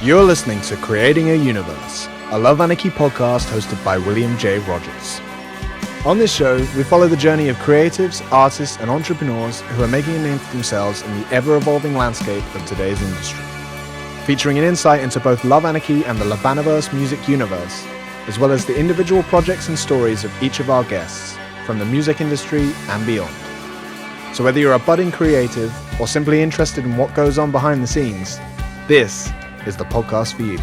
You're listening to Creating a Universe, a Love Anarchy podcast hosted by William J. Rogers. On this show, we follow the journey of creatives, artists, and entrepreneurs who are making a name for themselves in the ever-evolving landscape of today's industry. Featuring an insight into both Love Anarchy and the Lovaniverse music universe, as well as the individual projects and stories of each of our guests, from the music industry and beyond. So whether you're a budding creative or simply interested in what goes on behind the scenes, this is the podcast for you.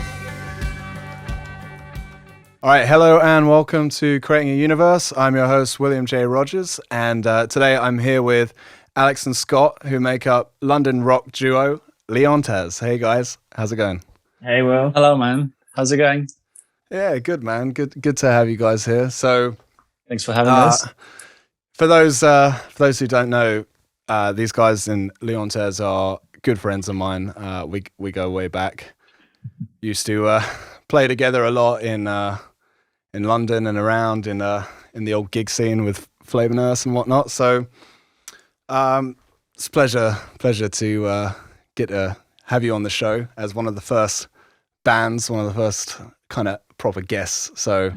All right, hello and welcome to Creating a Universe. I'm your host, William J. Rogers, and today I'm here with Alex and Scott, who make up London rock duo LEONTAS. Hey guys, how's it going? Hey, Will. Hello, man. How's it going? Yeah, good, man. Good to have you guys here. So, thanks for having us. For those who don't know, these guys in LEONTAS are good friends of mine. We go way back. Used to play together a lot in London and around in the old gig scene with Flavour Nurse and whatnot. So it's a pleasure to get to have you on the show as one of the first bands, one of the first kind of proper guests. So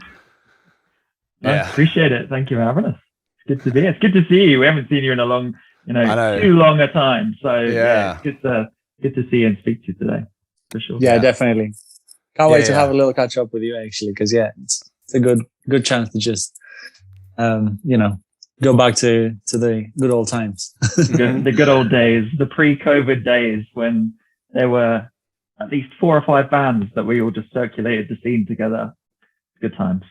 yeah, appreciate it. Thank you for having us. It's good to be here. It's good to see you. We haven't seen you in a long, too long a time. So yeah, it's good to see you and speak to you today, for sure. Yeah, definitely. Can't wait to have a little catch up with you actually, because it's a good chance to just go back to the good old times. The good old days, the pre-COVID days when there were at least 4 or 5 bands that we all just circulated the scene together. Good times.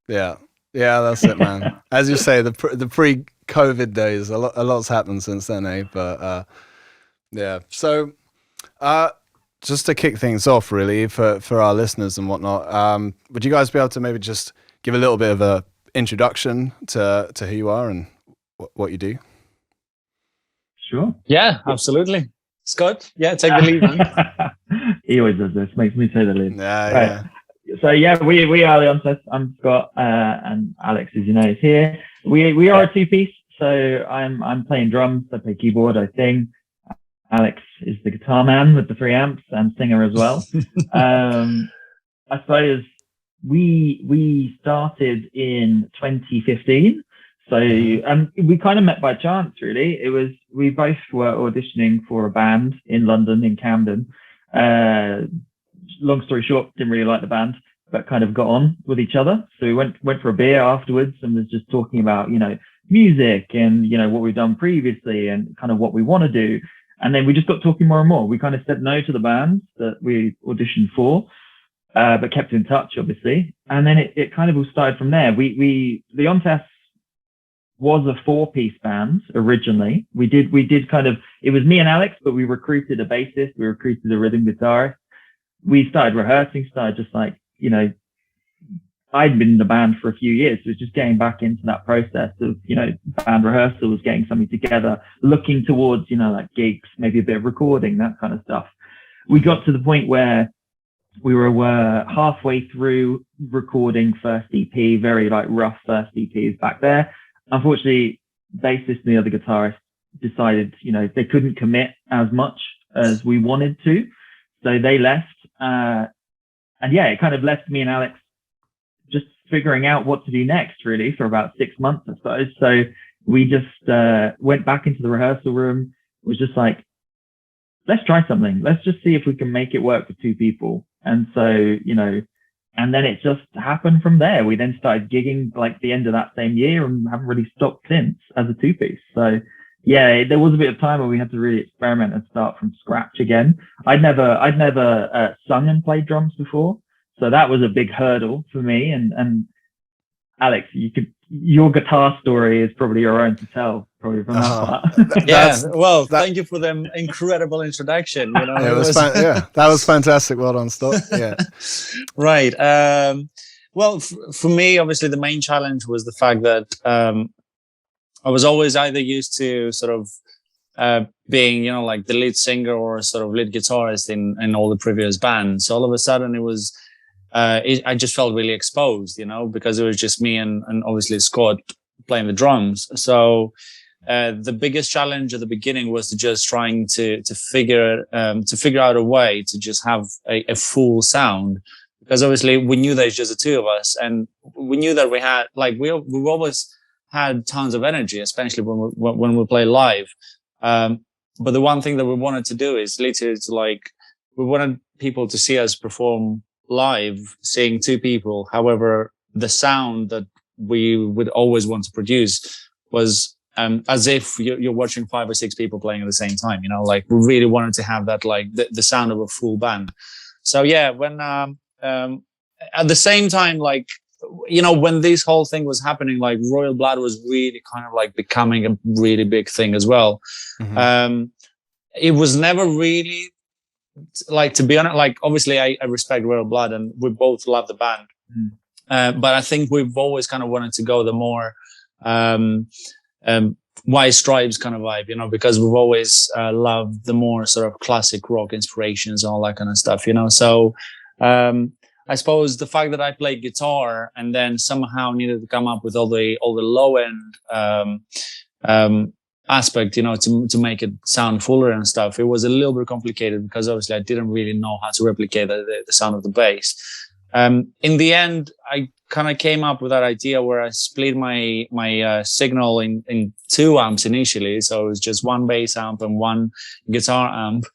Yeah, that's it, man. As you say, the pre-COVID days, a lot's happened since then, eh? But yeah. So just to kick things off, really, for our listeners and whatnot, would you guys be able to maybe just give a little bit of a introduction to who you are and what you do? Sure. Yeah, absolutely. Scott, take the lead, man. He always does this, makes me say the lead. Yeah. So we are LEONTAS. I'm Scott, and Alex, as you know, is here. We are a 2-piece. So I'm playing drums, I play keyboard, I sing. Alex is the guitar man with the 3 amps and singer as well. I suppose we started in 2015. So we kind of met by chance, really. It was, we both were auditioning for a band in London, in Camden. Long story short, didn't really like the band, but kind of got on with each other. So we went for a beer afterwards and was just talking about, music and, what we've done previously and kind of what we want to do. And then we just got talking more and more. We kind of said no to the band that we auditioned for, but kept in touch, obviously. And then it kind of all started from there. LEONTAS was a 4-piece band originally. We did kind of, it was me and Alex, but we recruited a bassist, we recruited a rhythm guitarist. We started rehearsing, just like, I'd been in the band for a few years. So it was just getting back into that process of, band rehearsals, getting something together, looking towards, like gigs, maybe a bit of recording, that kind of stuff. We got to the point where we were halfway through recording first EP, very like rough first EPs back there. Unfortunately, bassist and the other guitarist decided, they couldn't commit as much as we wanted to. So they left. It kind of left me and Alex just figuring out what to do next, really, for about 6 months, I suppose. So we just went back into the rehearsal room. It was just like, let's try something. Let's just see if we can make it work for 2 people. And so, and then it just happened from there. We then started gigging like the end of that same year and haven't really stopped since as a 2-piece. So yeah, there was a bit of time where we had to really experiment and start from scratch again. I'd never sung and played drums before. So that was a big hurdle for me. And Alex, your guitar story is probably your own to tell, probably from that. Thank you for the incredible introduction. That was fantastic. Well done, Scott. Yeah. Right. For me, obviously, the main challenge was the fact that I was always either used to sort of being, like the lead singer or sort of lead guitarist in all the previous bands. So all of a sudden it was, I just felt really exposed, because it was just me and obviously Scott playing the drums. So the biggest challenge at the beginning was to just trying to figure out a way to just have a full sound, because obviously we knew there's just the two of us, and we knew that we had like we've always had tons of energy, especially when we play live. But the one thing that we wanted to do is literally to like, we wanted people to see us perform live, seeing two people. However, the sound that we would always want to produce was as if you're watching 5 or 6 people playing at the same time, you know, like we really wanted to have that, like the sound of a full band. So yeah, when, at the same time, like, you know, when this whole thing was happening, like Royal Blood was really kind of like becoming a really big thing as well. Mm-hmm. It was never really like, to be honest, like obviously I respect Royal Blood and we both love the band. Mm. But I think we've always kind of wanted to go the more, White Stripes kind of vibe, you know, because we've always loved the more sort of classic rock inspirations and all that kind of stuff, you know. So, I suppose the fact that I played guitar and then somehow needed to come up with all the low end aspect, you know, to make it sound fuller and stuff, it was a little bit complicated because obviously I didn't really know how to replicate the sound of the bass. In the end, I kind of came up with that idea where I split my signal in 2 amps initially, so it was just 1 bass amp and 1 guitar amp.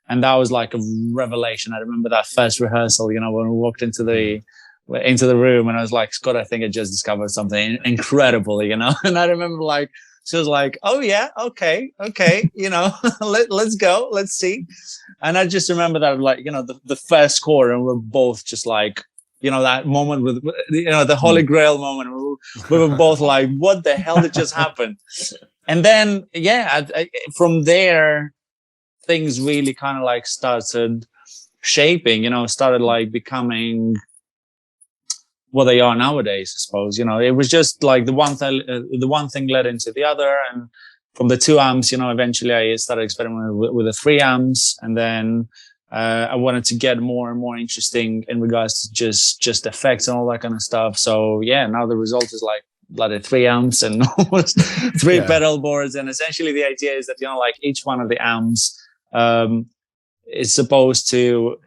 And that was like a revelation. I remember that first rehearsal, you know, when we walked into the room and I was like, Scott, I think I just discovered something incredible, you know? And I remember like, she was like, oh yeah, okay. You know, let's go, let's see. And I just remember that, like, you know, the first chord, and we're both just like, you know, that moment with, you know, the Holy Grail moment. We were both like, what the hell did just happen? And then, yeah, from there, things really kind of like started shaping, you know, started like becoming what they are nowadays, I suppose. You know, it was just like the one thing led into the other. And from the 2 amps, you know, eventually I started experimenting with the 3 amps. And then I wanted to get more and more interesting in regards to just effects and all that kind of stuff. So yeah, now the result is like bloody 3 amps and almost 3 pedal boards. And essentially the idea is that, you know, like each one of the amps is supposed to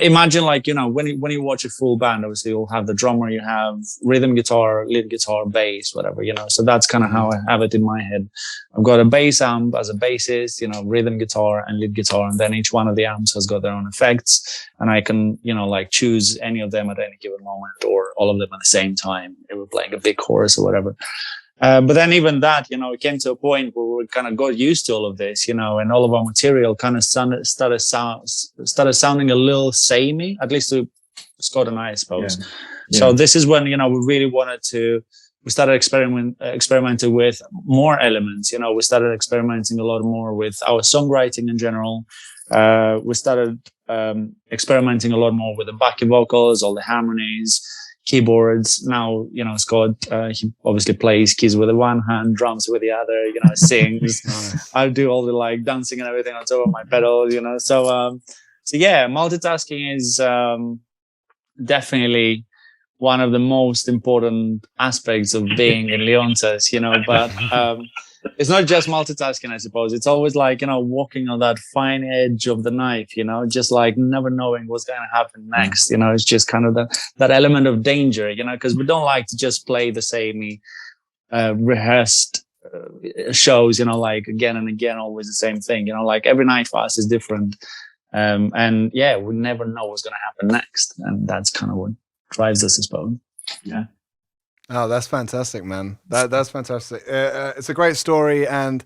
imagine, like, you know, when you watch a full band, obviously you'll have the drummer, you have rhythm guitar, lead guitar, bass, whatever, you know. So that's kind of how I have it in my head. I've got a bass amp as a bassist, you know, rhythm guitar and lead guitar, and then each one of the amps has got their own effects, and I can, you know, like choose any of them at any given moment or all of them at the same time if we're playing a big chorus or whatever. But then even that, you know, it came to a point where we kind of got used to all of this, you know, and all of our material kind of started sounding a little samey, at least to Scott and I suppose. Yeah. So this is when, you know, we really wanted to, we started experimenting with more elements, you know, we started experimenting a lot more with our songwriting in general. We started experimenting a lot more with the backing vocals, all the harmonies, keyboards. Now, you know, Scott, he obviously plays keys with the one hand, drums with the other, you know, sings. Nice. I do all the like dancing and everything on top of my pedals, you know. So yeah, multitasking is definitely one of the most important aspects of being in Leontas, you know, but it's not just multitasking, I suppose. It's always like, you know, walking on that fine edge of the knife, you know, just like never knowing what's going to happen next. You know, it's just kind of that element of danger, you know, because we don't like to just play the same rehearsed shows, you know, like again and again, always the same thing, you know, like every night for us is different. And yeah, we never know what's going to happen next. And that's kind of what drives us, I suppose. Yeah. Oh, that's fantastic, man. That's fantastic. It's a great story. And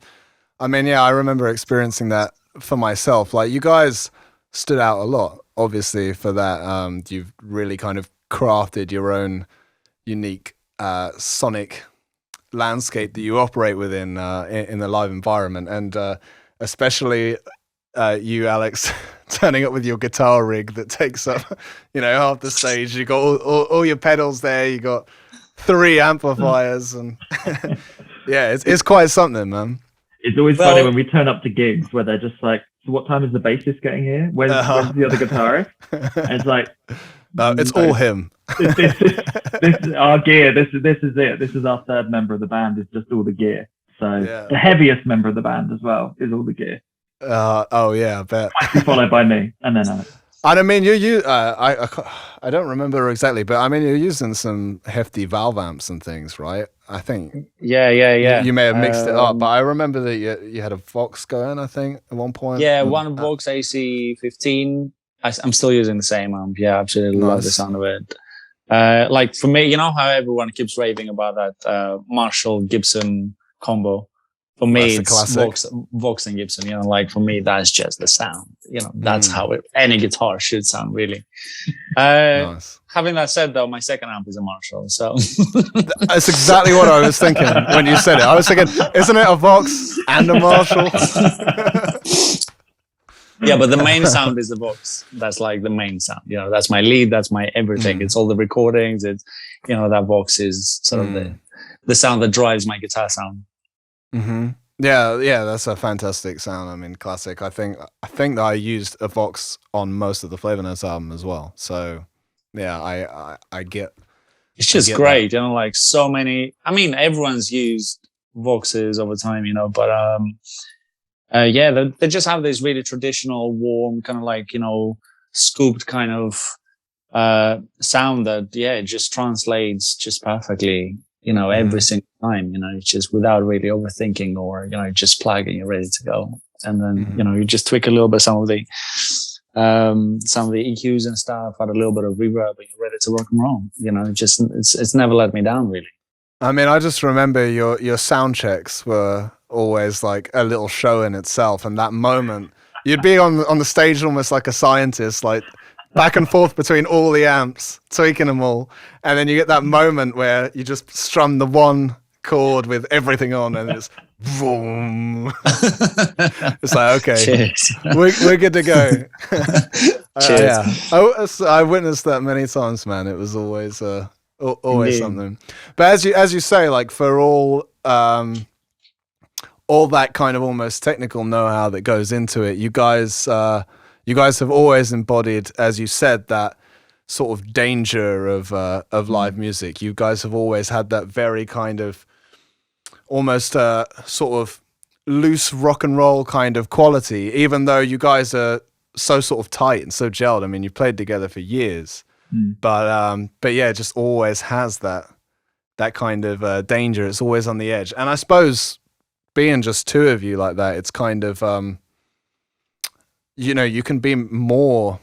I mean, yeah, I remember experiencing that for myself. Like, you guys stood out a lot, obviously, for that. You've really kind of crafted your own unique sonic landscape that you operate within in the live environment. And especially you, Alex, turning up with your guitar rig that takes up, you know, half the stage. You got all your pedals there. You got 3 amplifiers, and yeah, it's quite something, man. It's always funny when we turn up to gigs where they're just like, so what time is the bassist getting here? When's the other guitarist? And it's like, It's all him. This is our gear. This is it. This is our third member of the band. It's just all the gear. So the heaviest member of the band as well is all the gear. Oh yeah, I bet. Followed by me, and then Alex. And I mean, I don't remember exactly, but I mean, you're using some hefty valve amps and things, right? I think. Yeah. You may have mixed it up, but I remember that you had a Vox going, I think, at one point. Yeah, one Vox AC15. I'm still using the same amp. Yeah, absolutely love the sound of it. Like for me, you know how everyone keeps raving about that Marshall Gibson combo. For me, it's Vox and Gibson. You know, like for me, that's just the sound. You know, that's how any guitar should sound, really. Nice. Having that said, though, my second amp is a Marshall. So that's exactly what I was thinking when you said it. I was thinking, isn't it a Vox and a Marshall? Yeah, but the main sound is the Vox. That's like the main sound. You know, that's my lead. That's my everything. It's all the recordings. It's, you know, that Vox is sort of the sound that drives my guitar sound. Mm-hmm. Yeah, that's a fantastic sound. I mean, classic. I think that I used a Vox on most of the Flavour Nurse album as well. So, yeah, I get. It's just great, that. You know, like so many. I mean, everyone's used Voxes over time, you know, but they just have this really traditional, warm, kind of like, you know, scooped kind of sound that it just translates just perfectly. You know, every single time, you know, just without really overthinking or, you know, just plug and you're ready to go. And then, you know, you just tweak a little bit some of the EQs and stuff, add a little bit of reverb and you're ready to rock and roll. You know, it's never let me down, really. I mean, I just remember your sound checks were always like a little show in itself. And that moment, you'd be on the stage almost like a scientist, like back and forth between all the amps, tweaking them all. And then you get that moment where you just strum the one chord with everything on and it's boom. It's like, okay, we're good to go. I witnessed that many times, man. It was always something. But as you say, like for all that kind of almost technical know-how that goes into it, you guys have always embodied, as you said, that sort of danger of live music. You guys have always had that very kind of almost sort of loose rock and roll kind of quality, even though you guys are so sort of tight and so gelled. I mean, you've played together for years, but yeah, it just always has that kind of danger. It's always on the edge. And I suppose being just two of you like that, it's kind of you know, you can be more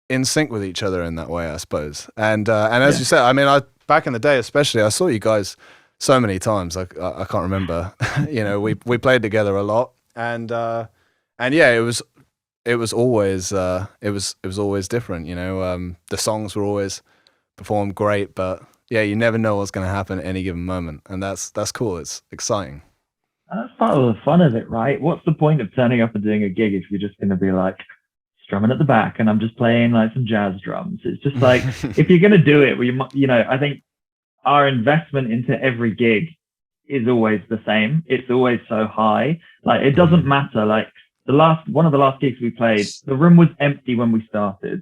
in sync with each other in that way, I suppose. And as you said, I mean, back in the day, especially, I saw you guys so many times. I can't remember. You know, we played together a lot, and yeah, it was always different. You know, the songs were always performed great, but yeah, you never know what's going to happen at any given moment, and that's cool. It's exciting. That's part of the fun of it, right? What's the point of turning up and doing a gig if you're just going to be like strumming at the back and I'm just playing like some jazz drums? It's just like, if you're going to do it, you know, I think our investment into every gig is always the same. It's always so high. Like, it doesn't matter. Like one of the last gigs we played, the room was empty when we started,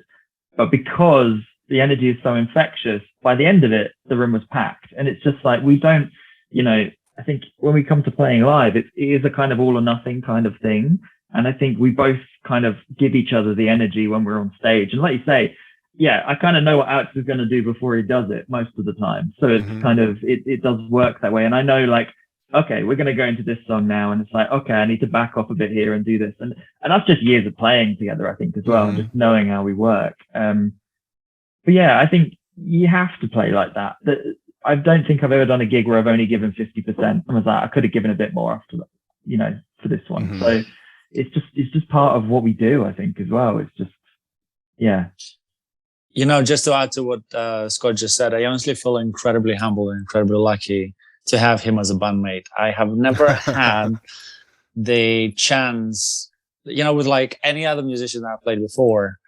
but because the energy is so infectious, by the end of it, the room was packed. And it's just like, we don't, you know, I think when we come to playing live, it is a kind of all or nothing kind of thing. And I think we both kind of give each other the energy when we're on stage. And like you say, yeah, I kind of know what Alex is going to do before he does it most of the time. So it's kind of, it does work that way. And I know, like, okay, we're going to go into this song now. And it's like, okay, I need to back off a bit here and do this. And that's just years of playing together, I think, as well, and just knowing how we work. But yeah, I think you have to play like that. I don't think I've ever done a gig where I've only given 50%. I was like, I could have given a bit more after that, you know, for this one. So it's just part of what we do, I think, as well. It's just, yeah. You know, just to add to what Scott just said, I honestly feel incredibly humble and incredibly lucky to have him as a bandmate. I have never had the chance, you know, with like any other musician that I played before,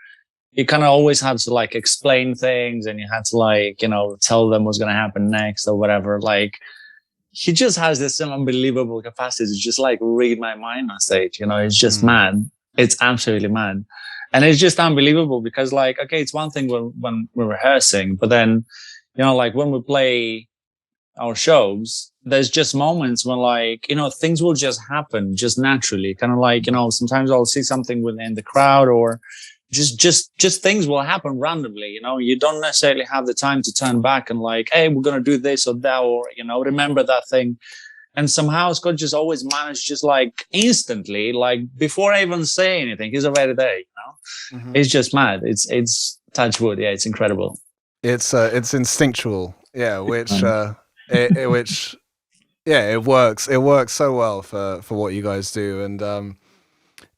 you kind of always had to like explain things and you had to like, you know, tell them what's going to happen next or whatever. Like, he just has this unbelievable capacity to just like read my mind on stage. You know, it's just mad. It's absolutely mad. And it's just unbelievable because, like, okay, it's one thing when we're rehearsing, but then, you know, like when we play our shows, there's just moments when, like, you know, things will just happen just naturally. Kind of like, you know, sometimes I'll see something within the crowd, or just things will happen randomly. You know, you don't necessarily have the time to turn back and like, hey, we're gonna do this or that, or, you know, remember that thing. And somehow Scott just always managed, just like instantly, like before I even say anything, he's already there. You know, it's just mad. It's touch wood. Yeah, it's incredible. It's instinctual. Yeah, which it works. It works so well for what you guys do. And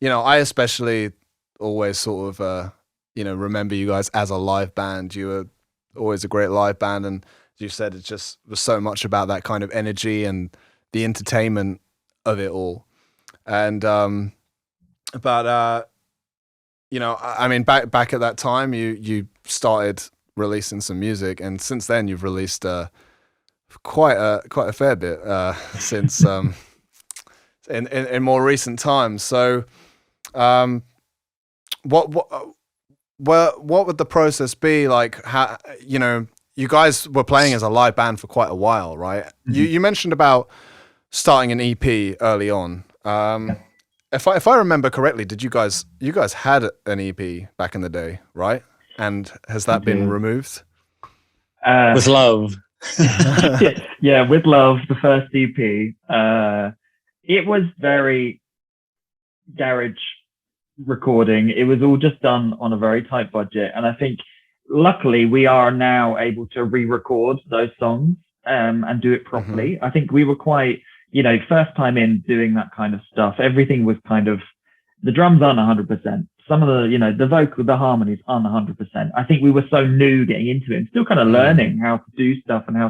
you know, I especially always sort of you know, remember you guys as a live band. You were always a great live band, and as you said, it just was so much about that kind of energy and the entertainment of it all. And but you know, I mean, back at that time, you started releasing some music, and since then you've released quite a fair bit since in more recent times. So what would the process be like? How, you know, you guys were playing as a live band for quite a while, right? You mentioned about starting an EP early on. If I remember correctly, did you guys had an EP back in the day, right? And has that been removed? With Love. Yeah, with Love, the first EP. It was very garage recording. It was all just done on a very tight budget, and I think luckily we are now able to re-record those songs and do it properly. I think we were quite, you know, first time in doing that kind of stuff. Everything was kind of, the drums aren't 100%. Some of the, you know, the vocal, the harmonies aren't 100%. I think we were so new getting into it and still kind of learning how to do stuff and how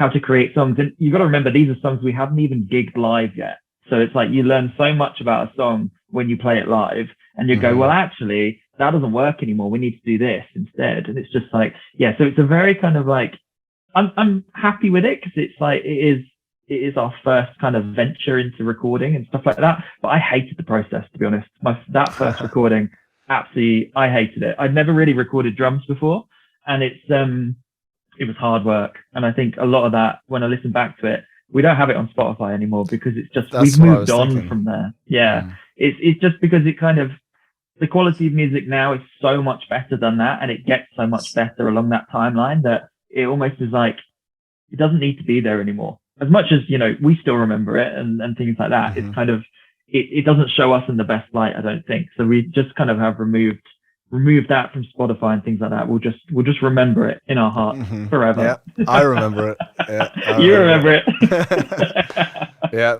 to create songs. And you've got to remember, these are songs we haven't even gigged live yet. So it's like you learn so much about a song when you play it live, and you go, well, actually, that doesn't work anymore. We need to do this instead. And it's just like, yeah. So it's a very kind of like, I'm happy with it because it's like it is our first kind of venture into recording and stuff like that. But I hated the process, to be honest. That first recording, absolutely, I hated it. I'd never really recorded drums before, and it was hard work. And I think a lot of that, when I listen back to it, we don't have it on Spotify anymore because it's just, we've moved on from there. Yeah. It's just because it kind of, the quality of music now is so much better than that, and it gets so much better along that timeline that it almost is like, it doesn't need to be there anymore. As much as, you know, we still remember it and things like that, it's kind of, it doesn't show us in the best light, I don't think. So we just kind of have removed that from Spotify and things like that. We'll just remember it in our heart forever. Yeah, I remember it. Yeah, you remember it. Yeah.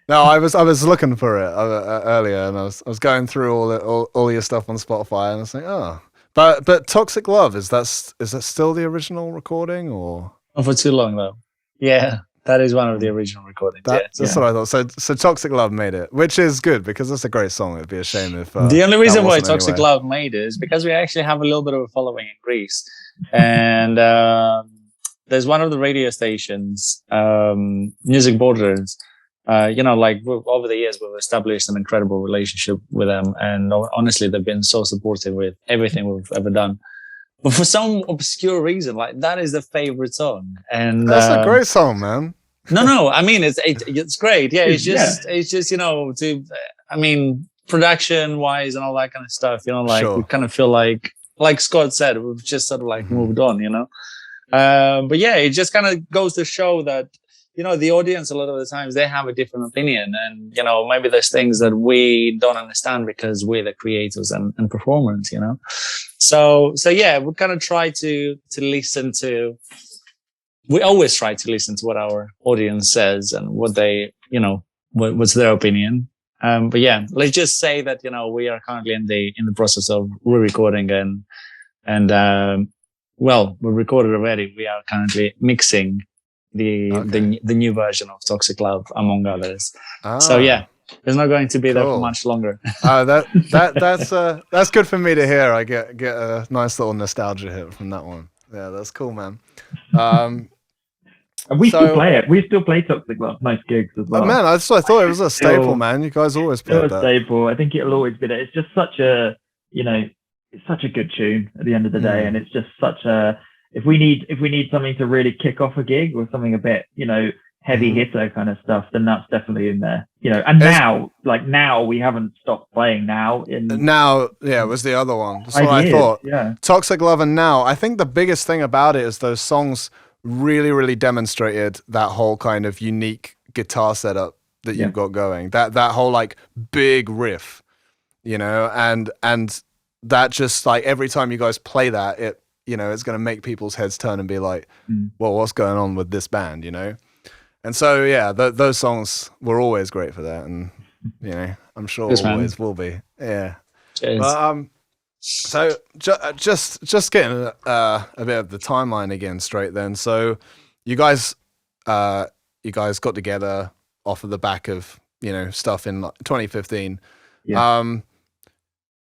No, I was looking for it earlier, and I was going through all your stuff on Spotify, and I was like, oh, but Toxic Love, is that still the original recording, or? Not for too long though. Yeah, that is one of the original recordings. That's what I thought. So Toxic Love made it, which is good because it's a great song. It'd be a shame if the only reason why Toxic Love made it is because we actually have a little bit of a following in Greece, and there's one of the radio stations, Music Borders. You know, like over the years, we've established an incredible relationship with them, and honestly, they've been so supportive with everything we've ever done. But for some obscure reason, like, that is the favorite song, and that's a great song, man. No, I mean it's great. Yeah, it's just you know, I mean, production wise and all that kind of stuff. You know, like we kind of feel like Scott said, we've just sort of like moved on. You know, but yeah, it just kind of goes to show that, you know, the audience, a lot of the times, they have a different opinion, and, you know, maybe there's things that we don't understand because we're the creators and performers, you know. So yeah, we kind of try to listen to, we always try to listen to what our audience says and what they, you know, what's their opinion. But yeah, let's just say that, you know, we are currently in the process of re-recording and well, we recorded already. We are currently mixing the new version of Toxic Love, among others. So yeah, it's not going to be there for much longer. That's good for me to hear. I get a nice little nostalgia hit from that one. Yeah, that's cool, man. And we still play it. We still play Toxic Love, most gigs as well. Man, I thought it was a staple, man. You guys always play that. It's a staple. I think it'll always be there. It's just such a, it's such a good tune at the end of the day, and it's just such a, if we need something to really kick off a gig or something a bit, heavy hitter kind of stuff, then that's definitely in there. And now we haven't stopped playing now. It was the other one. That's what I thought. Yeah. Toxic Love and Now. I think the biggest thing about it is those songs really, really demonstrated that whole kind of unique guitar setup that you've got going. That whole like big riff, and that just like every time you guys play that, it's going to make people's heads turn and be like, well, what's going on with this band, And so, yeah, those songs were always great for that. And, I'm sure always will be. Yeah. Cheers. But, so just getting a bit of the timeline again straight then. So you guys got together off of the back of, stuff in 2015. Yeah.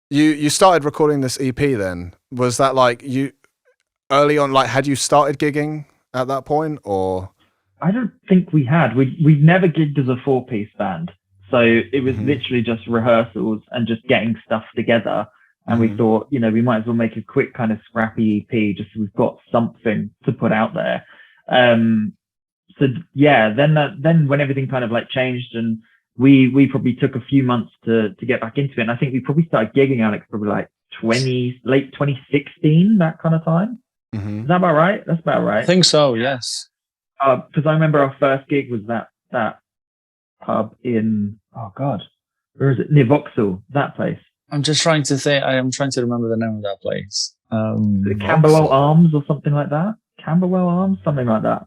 You started recording this EP then. Was that like you early on, like had you started gigging at that point or? I don't think we had. We'd never gigged as a 4-piece band. So it was literally just rehearsals and just getting stuff together. And we thought, we might as well make a quick kind of scrappy EP just so we've got something to put out there. So yeah, then when everything kind of like changed and we probably took a few months to get back into it. And I think we probably started gigging, Alex, probably like late 2016, that kind of time. Is that about right? That's about right. I think so, yes. Because I remember our first gig was that pub in, oh God, where is it? Near Vauxhall, that place. I'm just trying to think. I am trying to remember the name of that place. The Camberwell Arms or something like that. Camberwell Arms, something like that.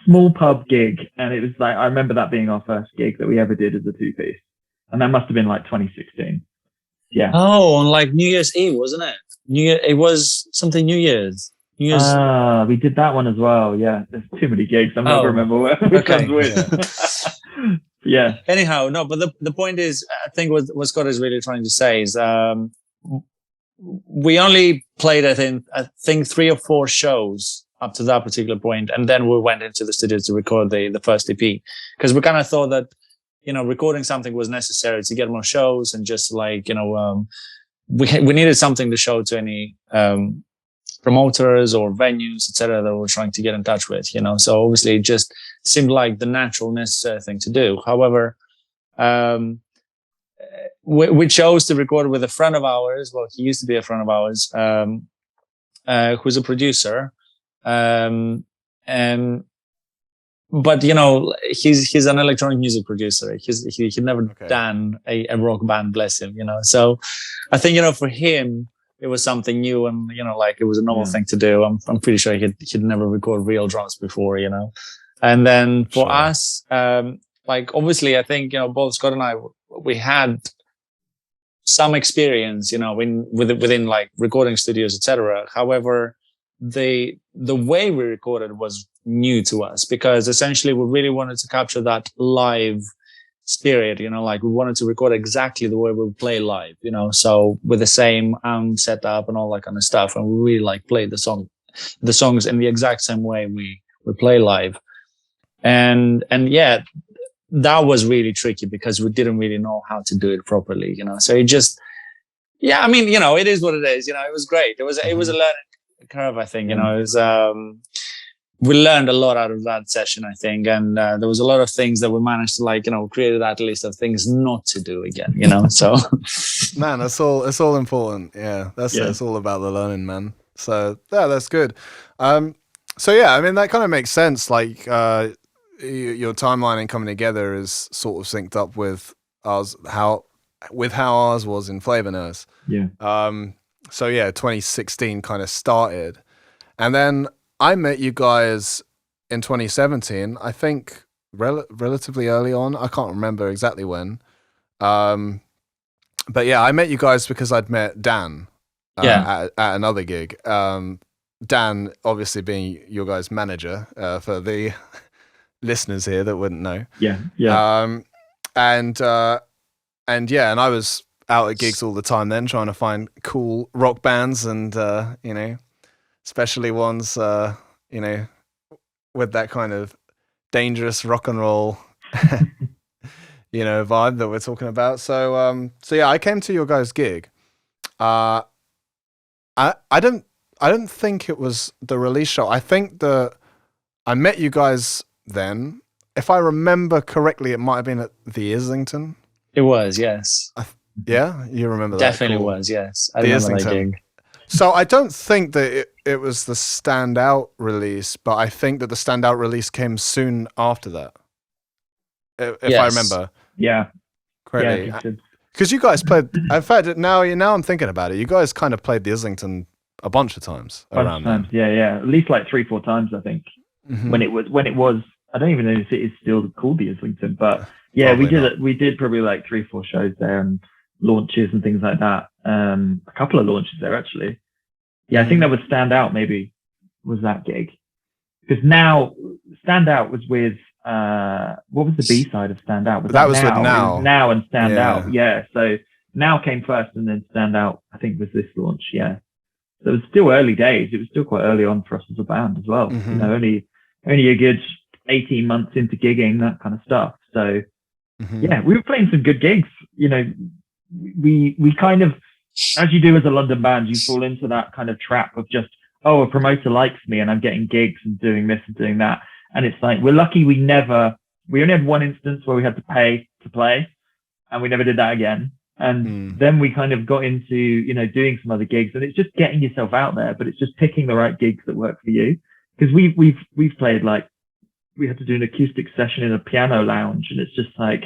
Small pub gig, and it was like, I remember that being our first gig that we ever did as a 2-piece, and that must have been like 2016. Yeah. Oh, on like New Year's Eve, wasn't it? It was something New Year's. We did that one as well. Yeah, there's too many gigs. I'm not remember which one's which. Yeah. Anyhow, no, but the point is, I think what Scott is really trying to say is, we only played, I think 3 or 4 shows up to that particular point, and then we went into the studio to record the first EP because we kind of thought that recording something was necessary to get more shows and just like we needed something to show to any promoters or venues, etc., that we're trying to get in touch with. So obviously it just seemed like the natural, necessary thing to do. However, we chose to record with a friend of ours. Well, he used to be a friend of ours, who's a producer. But he's an electronic music producer. He'd never done a rock band, bless him. So I think for him it was something new and like it was a normal thing to do. I'm pretty sure he'd never recorded real drums before. And then for us, like obviously I think both Scott and I, we had some experience within like recording studios, etc. However, the way we recorded was new to us because essentially we really wanted to capture that live spirit, like we wanted to record exactly the way we would play live, so with the same setup and all that kind of stuff. And we really like played the songs in the exact same way we play live. And yeah, that was really tricky because we didn't really know how to do it properly, so it just, yeah, I mean, it is what it is, it was great. It was a learning curve, I think. It was we learned a lot out of that session, I think, and there was a lot of things that we managed to create that list of things not to do again, so man, it's all important. It's all about the learning, man. So yeah, that's good. So yeah, I mean that kind of makes sense, like your timelining coming together is sort of synced up with ours, how ours was in Flavour Nurse. So yeah, 2016 kind of started. And then I met you guys in 2017, I think relatively early on. I can't remember exactly when. But yeah, I met you guys because I'd met Dan at another gig. Dan, obviously being your guys' manager, for the listeners here that wouldn't know. And I was out at gigs all the time then, trying to find cool rock bands and especially ones with that kind of dangerous rock and roll vibe that we're talking about. So yeah, I came to your guys' gig Uh, I don't think it was the release show. I think I met you guys then. If I remember correctly, it might have been at the Islington. It was, yes. Yeah, you remember that? Definitely Cool. was, yes. I The remember that Islington. gig. So I don't think that it was the standout release, but I think that the standout release came soon after that. If I remember correctly. Yeah, Because you guys played, in fact, now I'm thinking about it, you guys kind of played the Islington a bunch of times around then. Yeah. At least like 3-4 times, I think. Mm-hmm. When it was, I don't even know if it is still called the Islington, but yeah, Probably we did probably like 3-4 shows there and launches and things like that. A couple of launches there actually. Yeah, I think that would stand out. Maybe was that gig, because now Stand Out was with what was the B side of Stand Out? That was with Now. It was Now and Stand Out. Yeah, so Now came first, and then Stand Out I think was this launch. Yeah, so it was still early days. It was still quite early on for us as a band as well. Mm-hmm. You know, only a good 18 months into gigging, that kind of stuff. So yeah, we were playing some good gigs. You know, we kind of, as you do as a London band, you fall into that kind of trap of just, oh, a promoter likes me and I'm getting gigs and doing this and doing that. And it's like, we're lucky we only had one instance where we had to pay to play, and we never did that again. And then we kind of got into, you know, doing some other gigs, and it's just getting yourself out there, but it's just picking the right gigs that work for you. Because we've played, like, we had to do an acoustic session in a piano lounge, and it's just like,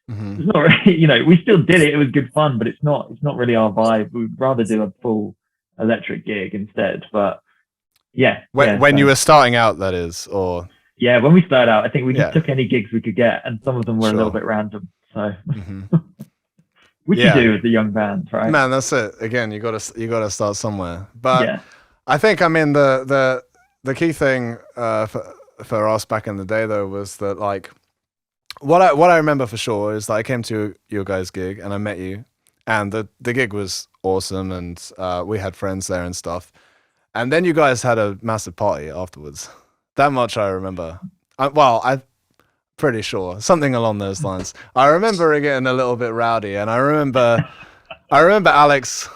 it's not really, you know, we still did it. It was good fun, but it's not really our vibe. We'd rather do a full electric gig instead. But yeah. When you were starting out, that is, or yeah, when we started out, I think we just took any gigs we could get, and some of them were a little bit random. So which you do as a young band, right? Man, that's it. Again, you gotta start somewhere. But I think, I mean, the key thing for us back in the day though was that, like, what I remember for sure is that I came to your guys' gig and I met you, and the gig was awesome, and we had friends there and stuff. And then you guys had a massive party afterwards. That much I remember. I'm pretty sure something along those lines. I remember it getting a little bit rowdy, and I remember Alex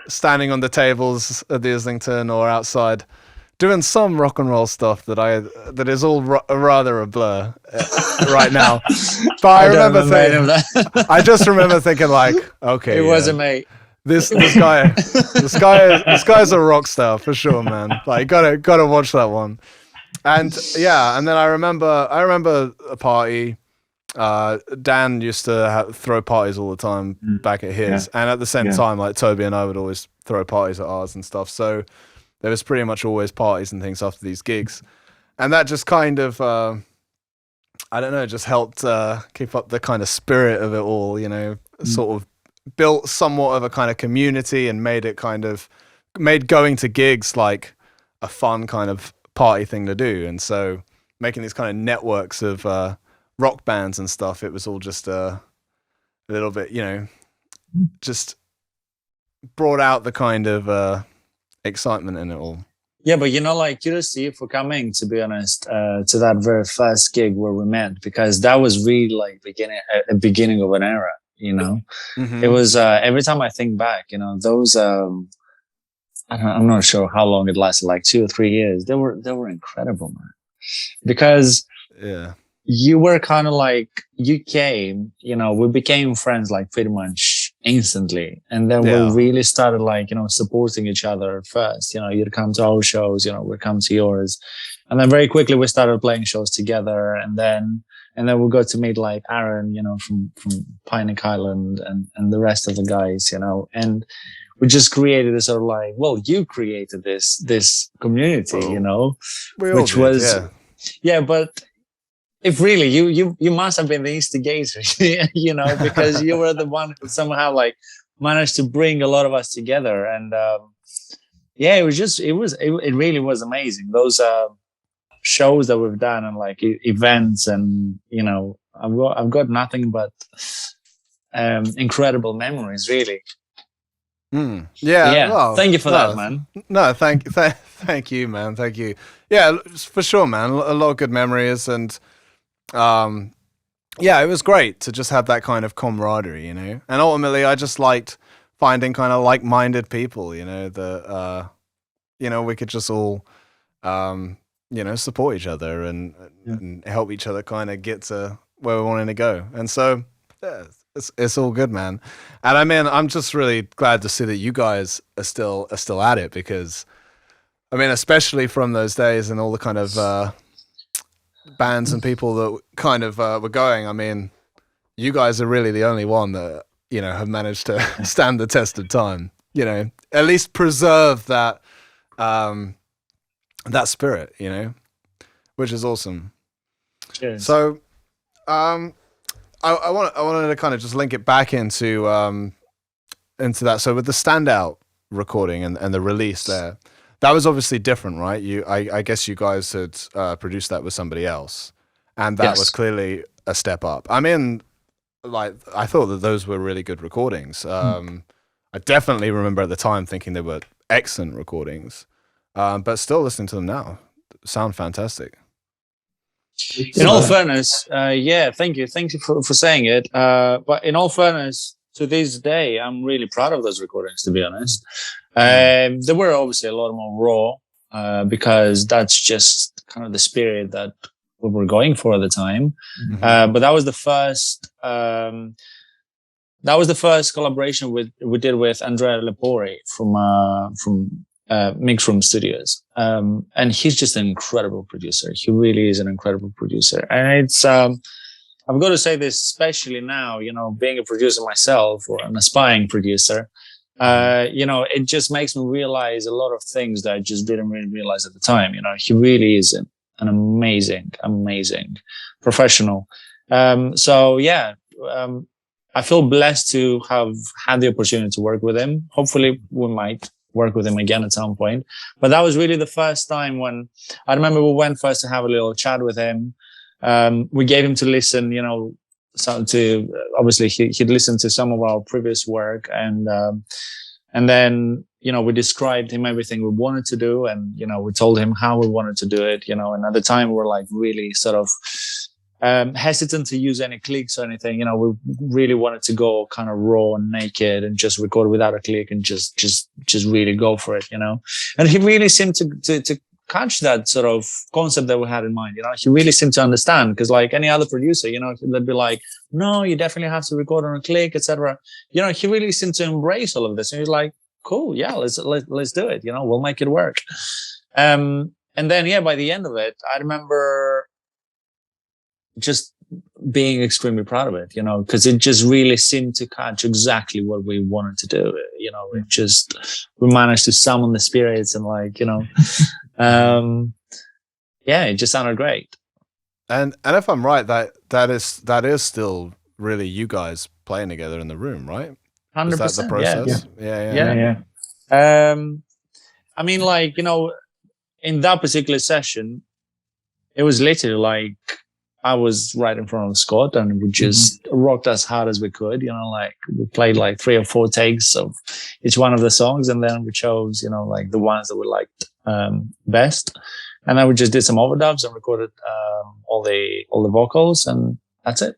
standing on the tables at the Islington or outside, doing some rock and roll stuff that is all rather a blur right now. But I remember thinking, I just remember thinking, like, okay, it was a mate. This guy's a rock star for sure, man. Like, gotta watch that one. And yeah, and then I remember a party. Dan used to throw parties all the time back at his, and at the same time, like, Toby and I would always throw parties at ours and stuff. So there was pretty much always parties and things after these gigs, and that just kind of, I don't know, just helped keep up the kind of spirit of it all. You know, sort of built somewhat of a kind of community and made going to gigs like a fun kind of party thing to do. And so making these kind of networks of rock bands and stuff, it was all just a little bit, you know, just brought out the kind of excitement in it all. Yeah, but, you know, like, kudos to you for coming, to be honest, to that very first gig where we met, because that was really like a beginning of an era, you know. It was every time I think back, you know, those I'm not sure how long it lasted, like 2 or 3 years. They were incredible, man. Because you were kind of like, you came, you know, we became friends like pretty much instantly. And then we really started, like, you know, supporting each other first. You know, you'd come to our shows, you know, we'd come to yours. And then very quickly we started playing shows together. And then we got to meet, like, Aaron, you know, from Pioneer Island and the rest of the guys, you know, and we just created a sort of, like, well, you created this community, you know, which was, but if really you must have been the instigator, you know, because you were the one who somehow, like, managed to bring a lot of us together. And it really was amazing. Those shows that we've done and, like, events, and, you know, I've got nothing but incredible memories, really. Yeah. Well, thank you for that, man. No, thank you, man. Thank you. Yeah, for sure, man. A lot of good memories, and it was great to just have that kind of camaraderie, you know. And ultimately, I just liked finding kind of like-minded people, that we could just all support each other and help each other kind of get to where we're wanting to go. And so it's all good, man. And I mean, I'm just really glad to see that you guys are still at it, because I mean, especially from those days and all the kind of bands and people that kind of were going, I mean, you guys are really the only one that have managed to stand the test of time, at least preserve that that spirit, which is awesome. Cheers. So I wanted to kind of just link it back into that. So with the Standout recording and the release there, that was obviously different, right? I guess you guys had produced that with somebody else, and that was clearly a step up. I mean, like, I thought that those were really good recordings. I definitely remember at the time thinking they were excellent recordings, but still listening to them now, sound fantastic. In all fairness, thank you for saying it. But in all fairness, to this day, I'm really proud of those recordings, to be honest. They were obviously a lot more raw, because that's just kind of the spirit that we were going for at the time. But that was the first. That was the first collaboration we did with Andrea Lepori from Mix Room Studios, and he's just an incredible producer. He really is an incredible producer, and it's I've got to say this, especially now, being a producer myself, or an aspiring producer, it just makes me realize a lot of things that I just didn't really realize at the time. He really is an amazing professional. I feel blessed to have had the opportunity to work with him. Hopefully we might work with him again at some point. But that was really the first time when I remember we went first to have a little chat with him. We gave him to listen, obviously he'd listened to some of our previous work, and then, we described him everything we wanted to do, and, we told him how we wanted to do it, and at the time we were like really sort of hesitant to use any clicks or anything. We really wanted to go kind of raw and naked and just record without a click and just really go for it, and he really seemed to catch that sort of concept that we had in mind. He really seemed to understand, because like any other producer, they'd be like, no, you definitely have to record on a click, etc. He really seemed to embrace all of this, and he's like, cool, yeah, let's do it. We'll make it work. And then by the end of it, I remember just being extremely proud of it, because it just really seemed to catch exactly what we wanted to do. We managed to summon the spirits and it just sounded great. And if I'm right, that is still really you guys playing together in the room, right? 100%. Is that the process? Yeah. I mean, in that particular session, it was literally like I was right in front of Scott, and we just rocked as hard as we could. We played like 3 or 4 takes of each one of the songs, and then we chose, the ones that we liked best, and then we just did some overdubs and recorded all the vocals, and that's it.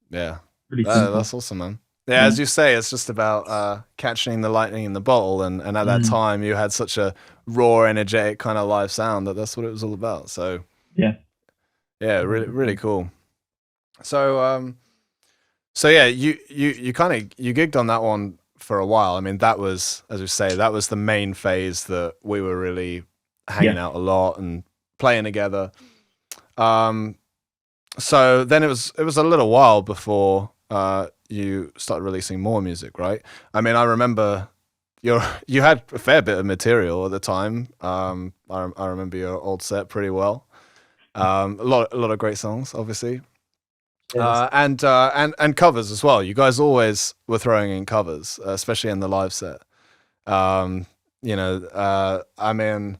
Yeah. That's awesome, man. Yeah, as you say, it's just about catching the lightning in the bottle, and at that time you had such a raw, energetic kind of live sound that's what it was all about. So yeah, really, really cool. So you gigged on that one for a while. I mean, that was, as we say, that was the main phase that we were really hanging out a lot and playing together. So then it was a little while before you started releasing more music, right? I mean, I remember you had a fair bit of material at the time. I remember your old set pretty well. A lot of great songs, obviously, and covers as well. You guys always were throwing in covers, especially in the live set. I mean,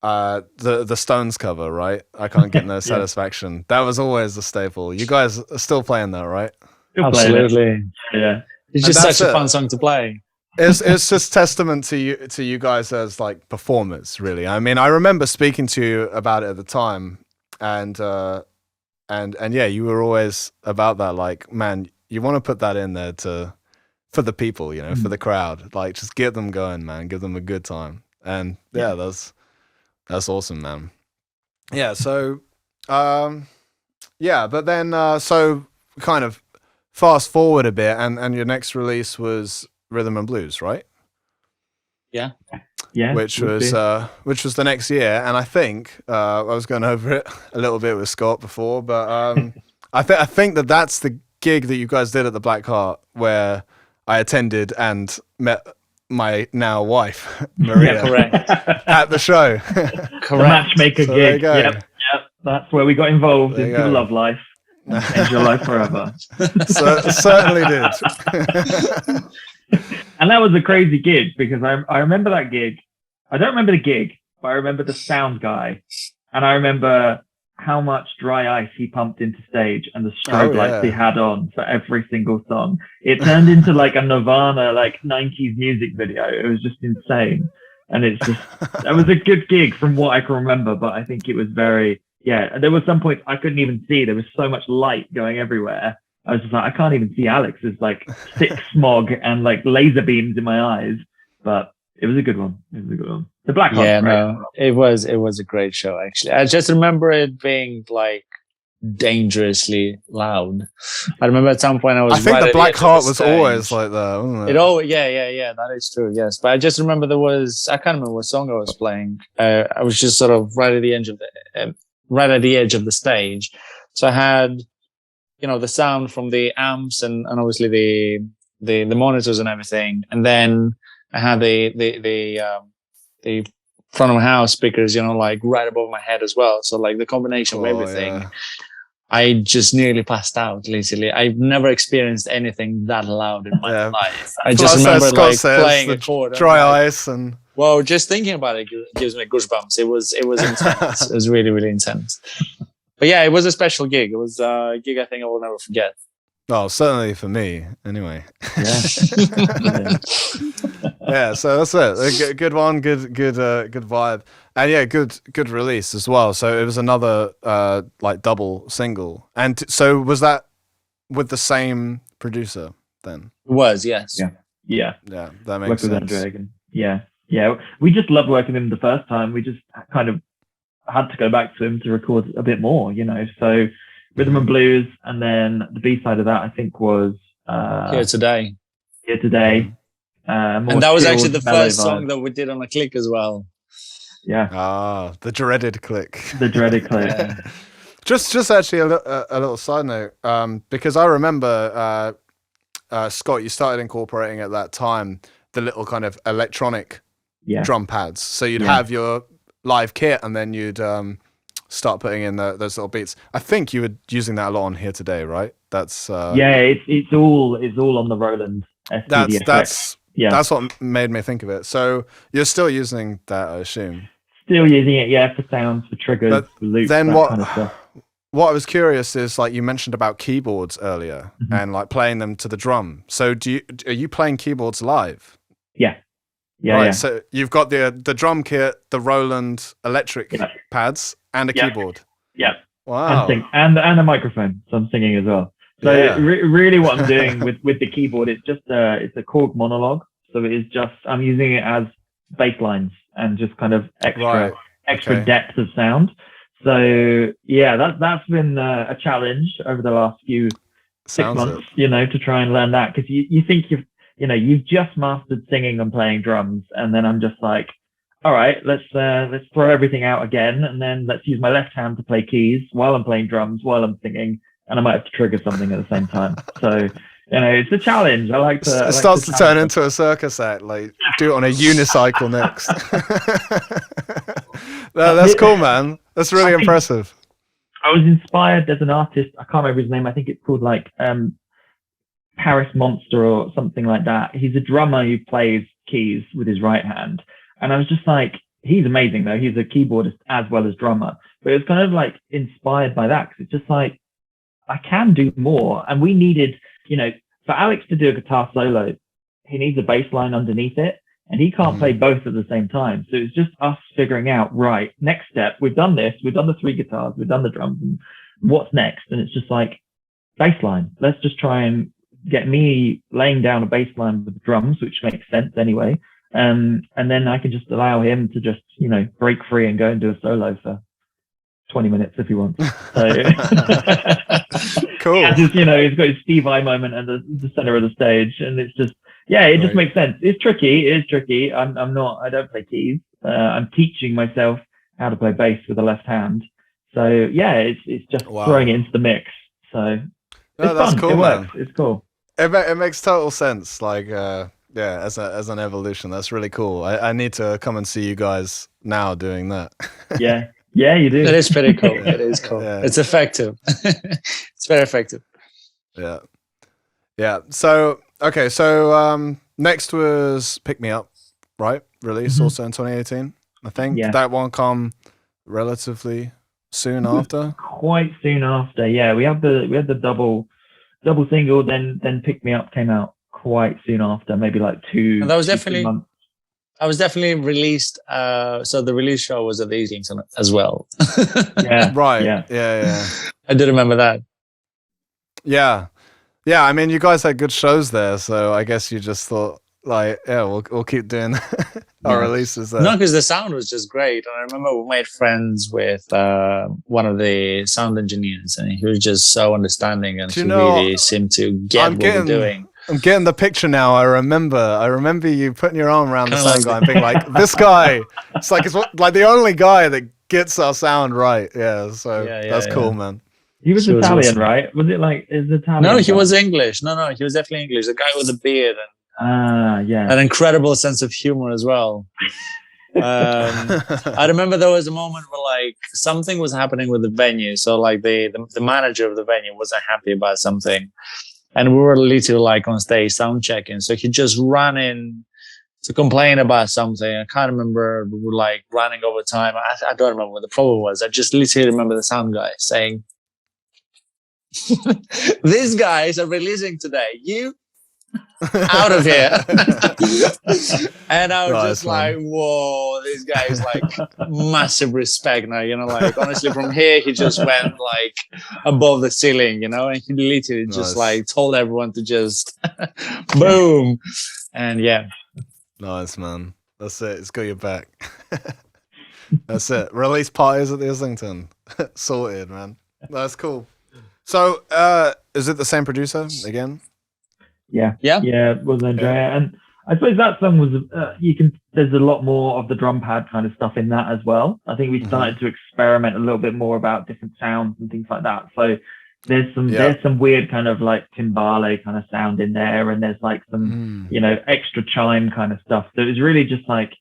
the Stones cover, right? I Can't Get No Satisfaction. That was always a staple. You guys are still playing that, right? Absolutely. Yeah. It's just such a fun song to play. It's just testament to you guys as like performers, really. I mean, I remember speaking to you about it at the time, and yeah, you were always about that. Like, man, you want to put that in there to for the people, you know, for the crowd. Like, just get them going, man. Give them a good time. And yeah, that's awesome, man. Yeah. So, yeah, but then so kind of fast forward a bit, and your next release was Rhythm and Blues, right? Yeah, which was the next year, and I think I was going over it a little bit with Scott before, but I think that's the gig that you guys did at the Black Heart where I attended and met my now wife Maria. Yeah, correct. At the show. Correct. The matchmaker gig. Yep, that's where we got involved into the love life. Change your life forever. So certainly did. And that was a crazy gig because I remember that gig. I don't remember the gig, but I remember the sound guy. And I remember how much dry ice he pumped into stage and the strobe lights he had on for every single song. It turned into like a Nirvana, like 90s music video. It was just insane. And it's just, that was a good gig from what I can remember, but I think it was very, there were some points I couldn't even see. There was so much light going everywhere. I was just like, I can't even see Alex. There's like thick smog and like laser beams in my eyes, but it was a good one. The Black Heart. Yeah, no, it was a great show, actually. I just remember it being like dangerously loud. I remember at some point I think the Black Heart was always like that, wasn't it? That is true, yes. But I just remember I can't remember what song I was playing. I was just sort of right at the edge of the stage. So I had, you know, the sound from the amps and obviously the monitors and everything. And then I had the front of my house speakers, you know, like right above my head as well. So like the combination of everything, I just nearly passed out, literally. I've never experienced anything that loud in my life. I just remember like playing a chord. Dry ice and... Well, just thinking about it gives me goosebumps. It was intense. It was really, really intense. But yeah, it was a special gig. It was a gig I think I will never forget. Oh, certainly for me, anyway. Yeah. Yeah, so that's it. A good one, good vibe, and yeah, good release as well. So it was another like double single, and so was that with the same producer then? It was, yes. Yeah. That makes sense. Yeah. We just loved working with him the first time. We just kind of had to go back to him to record a bit more, you know. So Rhythm and Blues, and then the B side of that I think was Here Today. And that was actually the first song that we did on a click as well. Yeah. The dreaded click. Yeah. Just actually a little side note, because I remember Scott, you started incorporating at that time the little kind of electronic drum pads. So you'd have your live kit, and then you'd start putting in those little beats. I think you were using that a lot on Here Today, right? That's it's all on the Roland SPD. That's what made me think of it. So you're still using that, I assume. Still using it, for sounds, for triggers, for loops. Then kind of stuff. What I was curious is, like, you mentioned about keyboards earlier and like playing them to the drum. So are you playing keyboards live? Yeah. So you've got the drum kit, the Roland electric pads, and a keyboard. Yeah. Wow. And a microphone. So I'm singing as well. So really what I'm doing with the keyboard, it's just it's a Korg monologue. So it is just, I'm using it as bass lines and just kind of extra depth of sound. So that's been a challenge over the last few 6 months, you know, to try and learn that, because you think you've just mastered singing and playing drums, and then I'm just like, all right, let's throw everything out again, and then let's use my left hand to play keys while I'm playing drums while I'm singing, and I might have to trigger something at the same time. So, you know, it's a challenge. It starts to turn into a circus act. Like, do it on a unicycle next. No, that's cool, man. That's really impressive. I was inspired. There's an artist, I can't remember his name. I think it's called like Paris Monster or something like that. He's a drummer who plays keys with his right hand. And I was just like, he's amazing though. He's a keyboardist as well as drummer. But it was kind of like inspired by that, because it's just like, I can do more. And we needed, you know, for Alex to do a guitar solo, he needs a bass line underneath it, and he can't play both at the same time. So it's just us figuring out, right, next step, we've done this, we've done the 3 guitars, we've done the drums, and what's next? And it's just like, bass line. Let's just try and get me laying down a bass line with the drums, which makes sense anyway. And then I can just allow him to just, you know, break free and go and do a solo for 20 minutes if he wants. So Cool. yeah, just, you know, he's got his Steve I moment at the center of the stage, and it's just, yeah, it just makes sense. It's tricky. It is tricky. I don't play keys. I'm teaching myself how to play bass with the left hand. So yeah, it's just throwing it into the mix. So it's fun. Cool, it works. It's cool. It makes total sense. Like, yeah, as an evolution, that's really cool. I need to come and see you guys now doing that. Yeah, you do. It is pretty cool. It is cool. Yeah. It's effective. It's very effective. Yeah. So okay, so next was Pick Me Up, right? Released also in 2018, I think. Yeah. Did that one come relatively soon after? Quite soon after. Yeah, we had the double single, then Pick Me Up came out quite soon after, maybe like 2 and that was definitely months. I was definitely released. So the release show was at the Islington as well. Yeah. Right. Yeah. I do remember that. Yeah. I mean, you guys had good shows there, so I guess you just thought, like, yeah, we'll keep doing our releases there. No, because the sound was just great. And I remember we made friends with one of the sound engineers, and he was just so understanding, and he really seemed to get what we're doing. I'm getting the picture now. I remember you putting your arm around the sound guy and being like, "This guy." It's like like the only guy that gets our sound right. Yeah, so that's cool, man. He was Italian, right? Was it like is Italian? No, he was English. No, he was definitely English. The guy with the beard and an incredible sense of humor as well. I remember there was a moment where like something was happening with the venue. So like the manager of the venue wasn't happy about something. And we were literally like on stage sound checking. So he just ran in to complain about something. I can't remember. We were like running over time. I don't remember what the problem was. I just literally remember the sound guy saying, "These guys are releasing today. You out of here." And I was just like, whoa, this guy is like massive respect now, you know, like honestly from here he just went like above the ceiling, you know, and he literally just like told everyone to just boom. And yeah. Nice, man. That's it. It's got your back. That's it. Release parties at the Islington. Sorted, man. That's cool. So is it the same producer again? Yeah, it was Andrea, and I suppose that song was there's a lot more of the drum pad kind of stuff in that as well. I think we started to experiment a little bit more about different sounds and things like that. So there's some weird kind of like timbale kind of sound in there, and there's like some you know extra chime kind of stuff. So it was really just like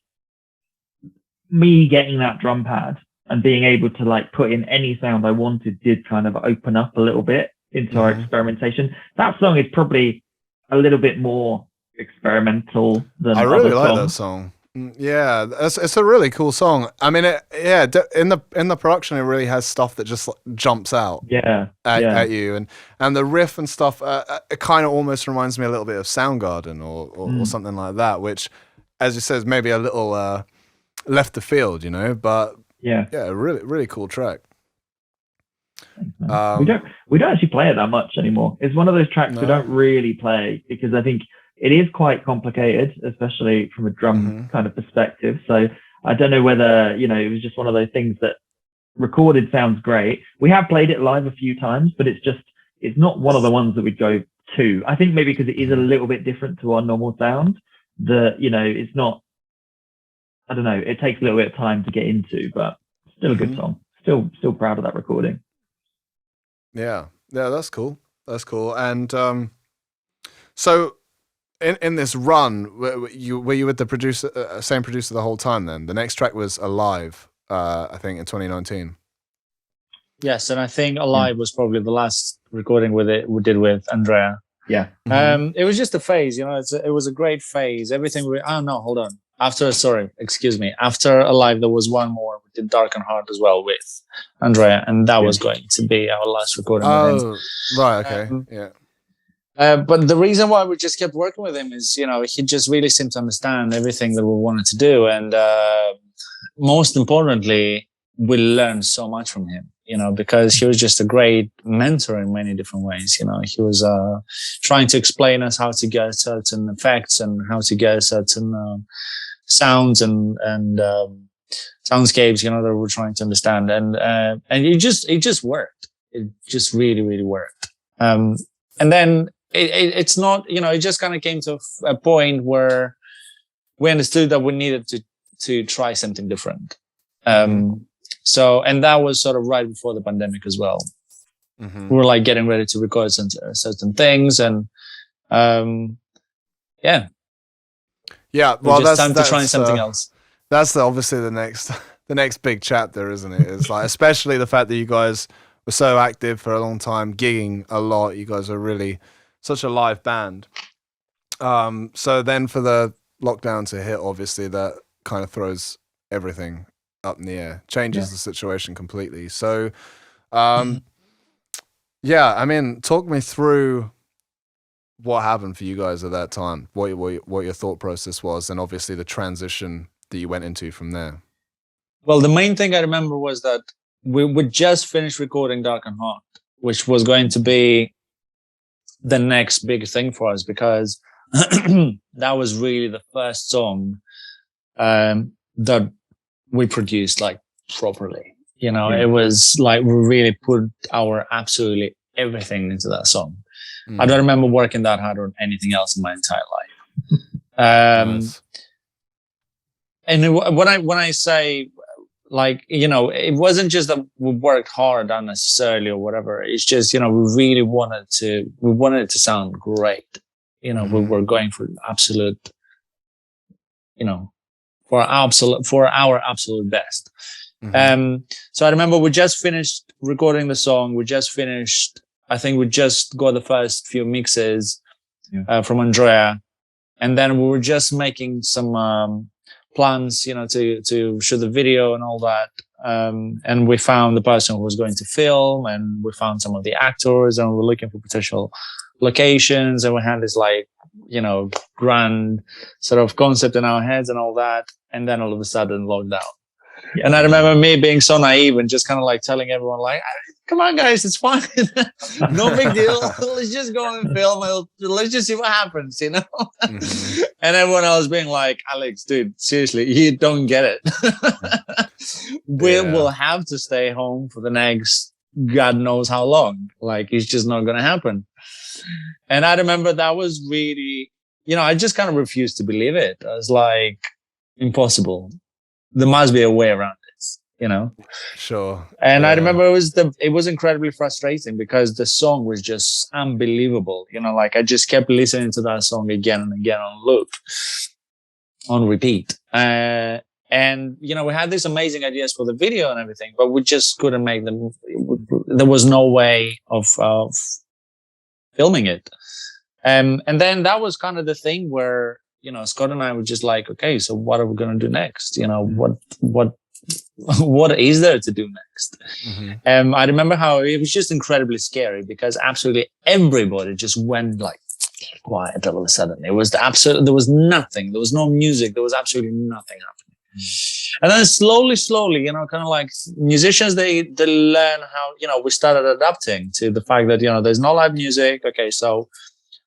me getting that drum pad and being able to like put in any sound I wanted did kind of open up a little bit into our experimentation. That song is probably a little bit more experimental than I really other like songs. that song. Yeah, it's a really cool song. I mean, in the production, it really has stuff that just jumps out. At you, and the riff and stuff. It kind of almost reminds me a little bit of Soundgarden or something like that. Which, as you said, is maybe a little left the field, you know. But yeah, really cool track. Thanks, we don't actually play it that much anymore. It's one of those tracks we don't really play because I think it is quite complicated, especially from a drum kind of perspective. So I don't know whether, you know, it was just one of those things that recorded sounds great. We have played it live a few times, but it's not one of the ones that we'd go to. I think maybe because it is a little bit different to our normal sound that, you know, it's not, I don't know, it takes a little bit of time to get into, but still a good song. Still proud of that recording. Yeah, that's cool. That's cool. And so in this run, were you with the producer, same producer the whole time? Then the next track was Alive, I think, in 2019. Yes, and I think Alive was probably the last recording we did with Andrea. Yeah. It was just a phase, you know. It was a great phase. Everything. Hold on. After Alive, there was one more. We did Darkened Heart as well with Andrea, and that was going to be our last recording with him. Right, okay, yeah. But the reason why we just kept working with him is, you know, he just really seemed to understand everything that we wanted to do, and most importantly, we learned so much from him, because he was just a great mentor in many different ways. He was trying to explain us how to get certain effects and how to get certain sounds and soundscapes, that we're trying to understand. And it just worked. It just really, really worked. And then it's not, it just kind of came to a point where we understood that we needed to try something different. So, and that was sort of right before the pandemic as well. We were like getting ready to record certain things, and yeah. Well, that's time to try something else. That's obviously the next big chapter, isn't it? It's like, especially the fact that you guys were so active for a long time, gigging a lot. You guys are really such a live band. So then for the lockdown to hit, obviously that kind of throws everything up in the air, changes the situation completely. So, talk me through what happened for you guys at that time, what your thought process was, and obviously the transition that you went into from there. Well, the main thing I remember was that we would just finish recording Darkened Heart, which was going to be the next big thing for us, because that was really the first song that we produced like properly. It was like we really put our absolutely everything into that song. I don't remember working that hard on anything else in my entire life. Nice. And when I say, like, it wasn't just that we worked hard unnecessarily or whatever. It's just, we really wanted it to sound great. We were going for absolute, for our absolute best. So I remember we just finished recording the song. I think we just got the first few mixes from Andrea. And then we were just making some plans, to shoot the video and all that. And we found the person who was going to film, and we found some of the actors, and we were looking for potential locations, and we had this like, grand sort of concept in our heads and all that. And then all of a sudden lockdown. Yeah. And I remember me being so naive and just kind of like telling everyone like, come on guys, it's fine. No big deal. Let's just go and film. Let's just see what happens, And everyone else being like, Alex, dude, seriously, you don't get it. We'll have to stay home for the next God knows how long. Like, it's just not going to happen. And I remember that was really, I just kind of refused to believe it. I was like, impossible. There must be a way around this, Sure. And I remember it was incredibly frustrating because the song was just unbelievable. Like I just kept listening to that song again and again on loop, on repeat. And we had these amazing ideas for the video and everything, but we just couldn't make them. There was no way of filming it. And then that was kind of the thing where, Scott and I were just like, okay, so what are we going to do next? What is there to do next? I remember how it was just incredibly scary because absolutely everybody just went like quiet all of a sudden. It was there was nothing. There was no music. There was absolutely nothing happening. And then slowly, kind of like musicians, they learn how, we started adapting to the fact that, there's no live music. Okay, so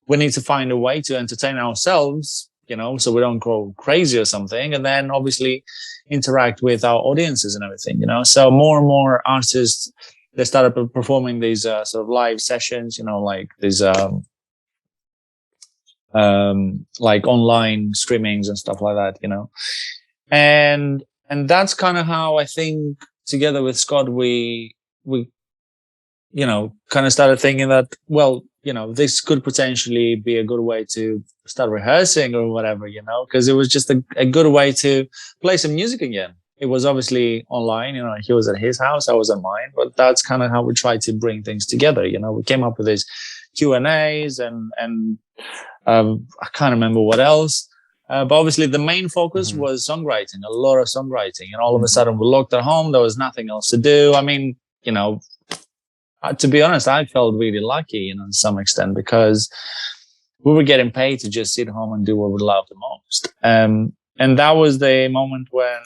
we need to find a way to entertain ourselves, so we don't go crazy or something. And then obviously interact with our audiences and everything, So more and more artists, they started performing these sort of live sessions, like these like online streamings and stuff like that, And that's kind of how I think together with Scott, we kind of started thinking that, well, this could potentially be a good way to start rehearsing or whatever, because it was just a good way to play some music again. It was obviously online, he was at his house, I was at mine, but that's kind of how we tried to bring things together. We came up with these Q&As and I can't remember what else. But obviously the main focus was songwriting, a lot of songwriting. And all of a sudden we locked at home. There was nothing else to do. I mean, to be honest, I felt really lucky, to some extent, because we were getting paid to just sit home and do what we love the most. And that was the moment when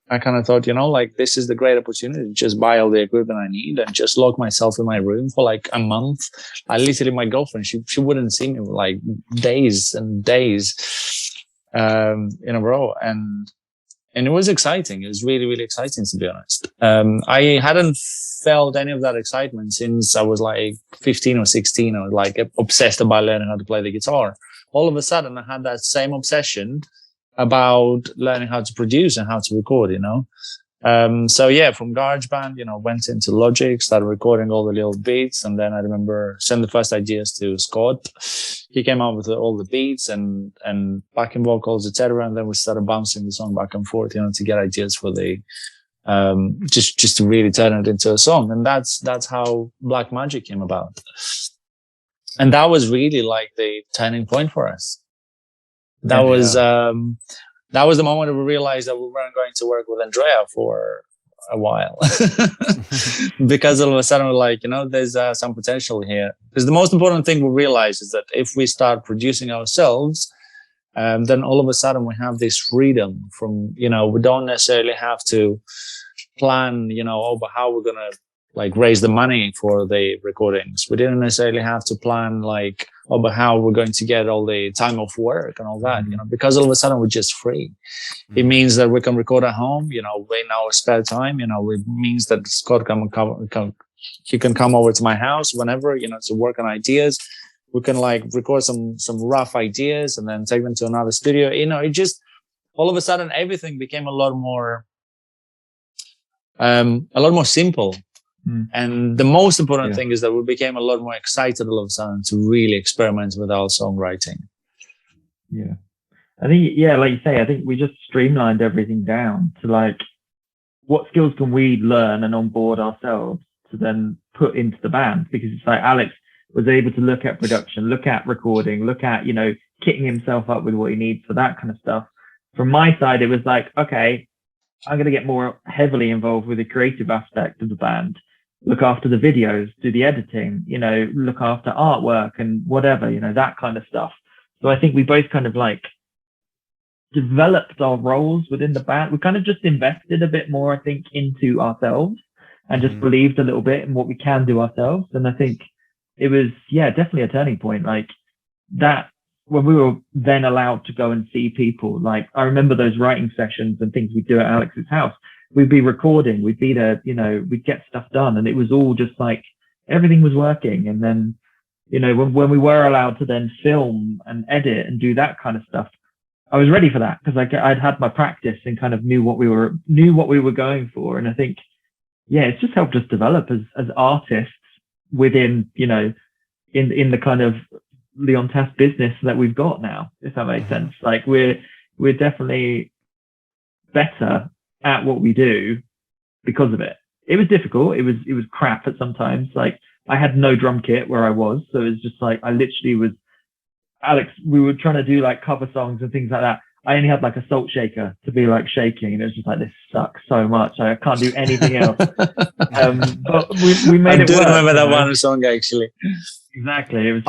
I kind of thought, like this is the great opportunity to just buy all the equipment I need and just lock myself in my room for like a month. I literally, my girlfriend, she wouldn't see me for like days and days in a row. And it was exciting. It was really, really exciting, to be honest. I hadn't felt any of that excitement since I was like 15 or 16. I was like obsessed about learning how to play the guitar. All of a sudden, I had that same obsession about learning how to produce and how to record, So yeah, from GarageBand, went into Logic, started recording all the little beats. And then I remember sending the first ideas to Scott. He came up with all the beats and backing vocals, etc. And then we started bouncing the song back and forth, to get ideas for the, just to really turn it into a song. And that's how Black Magic came about. And that was really like the turning point for us. That was the moment we realized that we weren't going to work with Andrea for a while because all of a sudden we're like, there's some potential here. Because the most important thing we realize is that if we start producing ourselves, then all of a sudden we have this freedom from, we don't necessarily have to plan, about how we're going to like raise the money for the recordings. We didn't necessarily have to plan like about how we're going to get all the time off work and all that, because all of a sudden we're just free. It means that we can record at home, in our spare time, it means that Scott he can come over to my house whenever, to work on ideas. We can like record some rough ideas and then take them to another studio. It just, all of a sudden everything became a lot more simple. And the most important thing is that we became a lot more excited all of a sudden to really experiment with our songwriting. Yeah. I think, like you say, I think we just streamlined everything down to like, what skills can we learn and onboard ourselves to then put into the band? Because it's like Alex was able to look at production, look at recording, look at, kitting himself up with what he needs for that kind of stuff. From my side, it was like, okay, I'm going to get more heavily involved with the creative aspect of the band. Look after the videos, do the editing, look after artwork and whatever, that kind of stuff. So I think we both kind of like developed our roles within the band. We kind of just invested a bit more, I think, into ourselves and just believed a little bit in what we can do ourselves. And I think it was, definitely a turning point. Like that, when we were then allowed to go and see people, like I remember those writing sessions and things we'd do at Alex's house. We'd be recording, we'd be there, we'd get stuff done. And it was all just like, everything was working. And then, when we were allowed to then film and edit and do that kind of stuff, I was ready for that because I'd had my practice and kind of knew what we were going for. And I think, it's just helped us develop as artists within, in the kind of LEONTAS business that we've got now, if that makes sense. Like we're definitely better at what we do because of it. It was difficult. It was crap at sometimes. Like I had no drum kit where I was. So it was just like, I literally was, Alex, we were trying to do like cover songs and things like that. I only had like a salt shaker to be like shaking. And it was just like, this sucks so much. I can't do anything else. But we made it work. I do remember that one song actually. Exactly. It was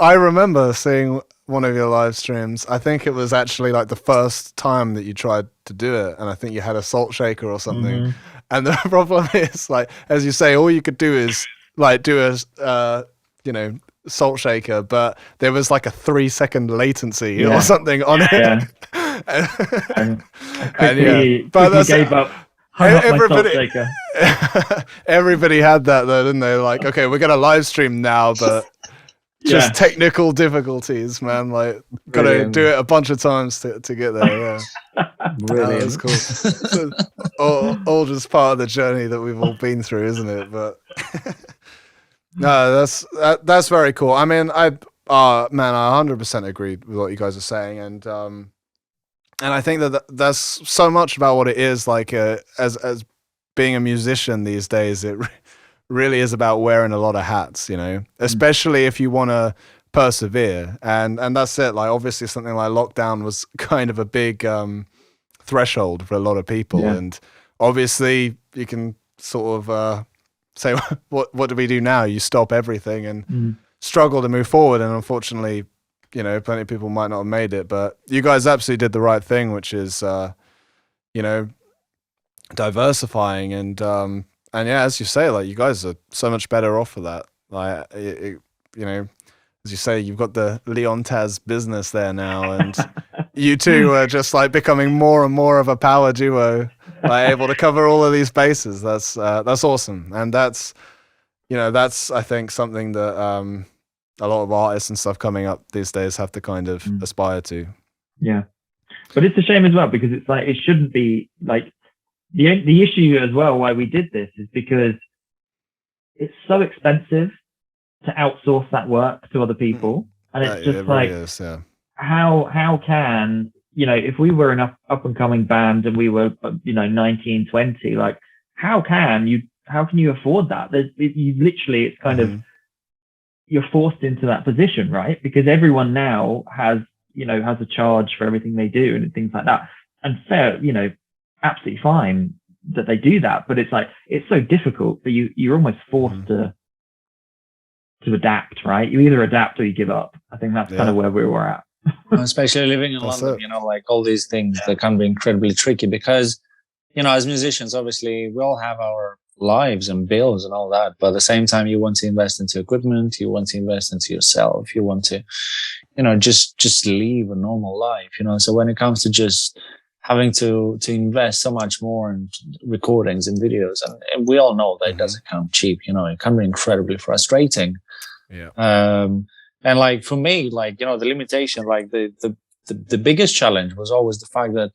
I remember seeing one of your live streams. I think it was actually like the first time that you tried to do it, and I think you had a salt shaker or something. And the problem is, like, as you say, all you could do is like do a salt shaker, but there was like a 3-second latency or something on it. And quickly gave up. Everybody had that though, didn't they? Like, okay, we're gonna live stream now, but just technical difficulties, man. Like, gotta do it a bunch of times to get there. Brilliant. That's cool. So, all just part of the journey that we've all been through, isn't it? But no, that's very cool. I mean, I 100% agree with what you guys are saying, and I think that that's so much about what it is. Like, as being a musician these days, it really is about wearing a lot of hats, especially if you want to persevere. And that's it. Like, obviously something like lockdown was kind of a big threshold for a lot of people. And obviously you can sort of say, what do we do now? You stop everything and struggle to move forward. And unfortunately, plenty of people might not have made it, but you guys absolutely did the right thing, which is, diversifying, and yeah, as you say, like, you guys are so much better off for that. Like, you know, as you say, you've got the LEONTAS business there now, and you two are just like becoming more and more of a power duo, like able to cover all of these bases. That's awesome, and that's, you know, that's, I think, something that a lot of artists and stuff coming up these days have to kind of aspire to. Yeah, but it's a shame as well, because it's like, it shouldn't be like, the issue as well why we did this is because it's so expensive to outsource that work to other people, and it's just it like, really is, yeah. how can, you know, if we were an up and coming band and we were, you know, 19, 20, like, how can you afford that? You literally, it's kind of, you're forced into that position, right? Because everyone now has a charge for everything they do and things like that. And fair, you know, absolutely fine that they do that, but it's like, it's so difficult that you're almost forced to adapt, right? You either adapt or you give up. I think that's kind of where we were at. Especially living in London, you know, like all these things that can be incredibly tricky, because, you know, as musicians, obviously we all have our lives and bills and all that, but at the same time, you want to invest into equipment, you want to invest into yourself, you want to, you know, just live a normal life, you know. So when it comes to just having to invest so much more in recordings and videos, and we all know that it doesn't come cheap, you know, it can be incredibly frustrating. And like, for me, like, you know, the limitation, like the biggest challenge was always the fact that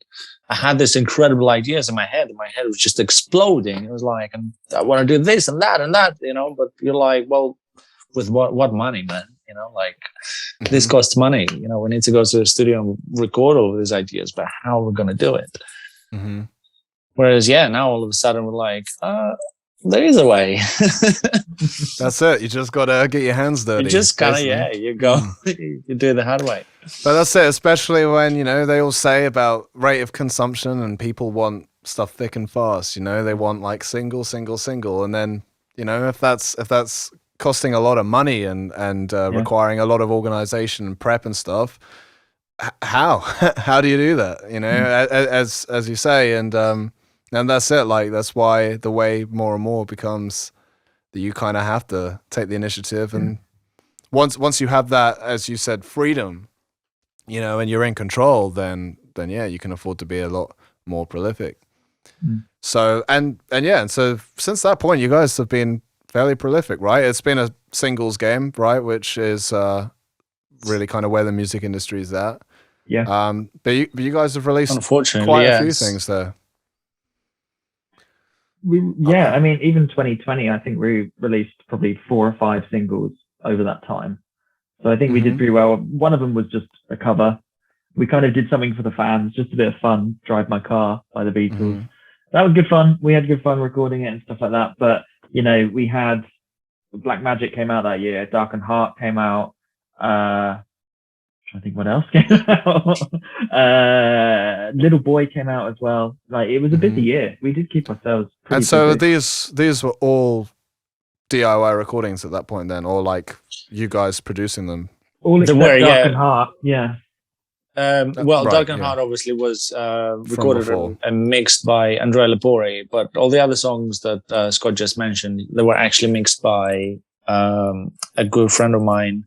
I had this incredible ideas in my head, and my head was just exploding. It was like, I want to do this and that, you know, but you're like, well, with what money, man? You know, like, this costs money. You know, we need to go to the studio and record all these ideas, but how are we going to do it? Whereas, now all of a sudden we're like, there is a way. That's it. You just got to get your hands dirty. You just kind of, you go, you do it the hard way. But that's it, especially when, you know, they all say about rate of consumption and people want stuff thick and fast, you know, they want like single. And then, you know, if that's costing a lot of money and requiring a lot of organization and prep and stuff, how do you do that? You know, as you say, and that's it. Like, that's why the way more and more becomes that you kind of have to take the initiative, and once you have that, as you said, freedom, you know, and you're in control, then yeah, you can afford to be a lot more prolific. So and so since that point, you guys have been fairly prolific, right? It's been a singles game, right, which is really kind of where the music industry is at. But you guys have released quite a few things there. I mean, even 2020, I think we released probably 4 or 5 singles over that time. So I think we did pretty well. One of them was just a cover. We kind of did something for the fans, just a bit of fun, Drive My Car by the Beatles. That was good fun. We had good fun recording it and stuff like that. But, you know, we had Black Magic came out that year. Darkened Heart came out. I think what else came out. Little Boy came out as well. Like, it was a busy year. We did keep ourselves pretty And so busy. these were all DIY recordings at that point then, or like you guys producing them? All except Darkened Heart, well, Darkened Heart obviously was recorded and mixed by Andrea Lepore, but all the other songs that Scott just mentioned, they were actually mixed by a good friend of mine.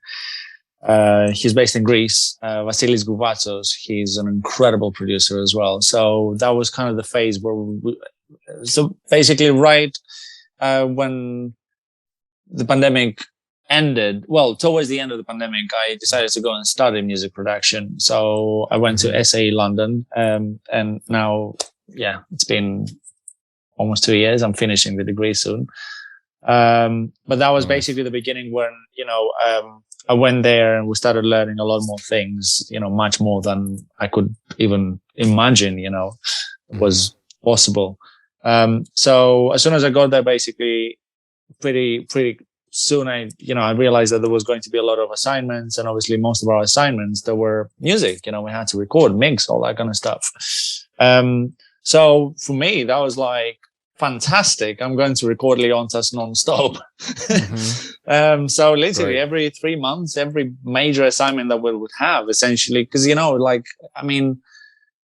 He's based in Greece, Vasilis Gouvatsos. He's an incredible producer as well. So that was kind of the phase where so basically right when the pandemic ended, well, towards the end of the pandemic, I decided to go and study music production. So I went to SAE London, and now, it's been almost 2 years. I'm finishing the degree soon. But that was basically the beginning when, you know, I went there and we started learning a lot more things, you know, much more than I could even imagine, you know, was possible. So as soon as I got there, basically pretty soon I realized that there was going to be a lot of assignments, and obviously most of our assignments, there were music, you know, we had to record, mix, all that kind of stuff. So for me, that was like, fantastic. I'm going to record LEONTAS non-stop. So literally every 3 months, every major assignment that we would have, essentially, because, you know, like, I mean,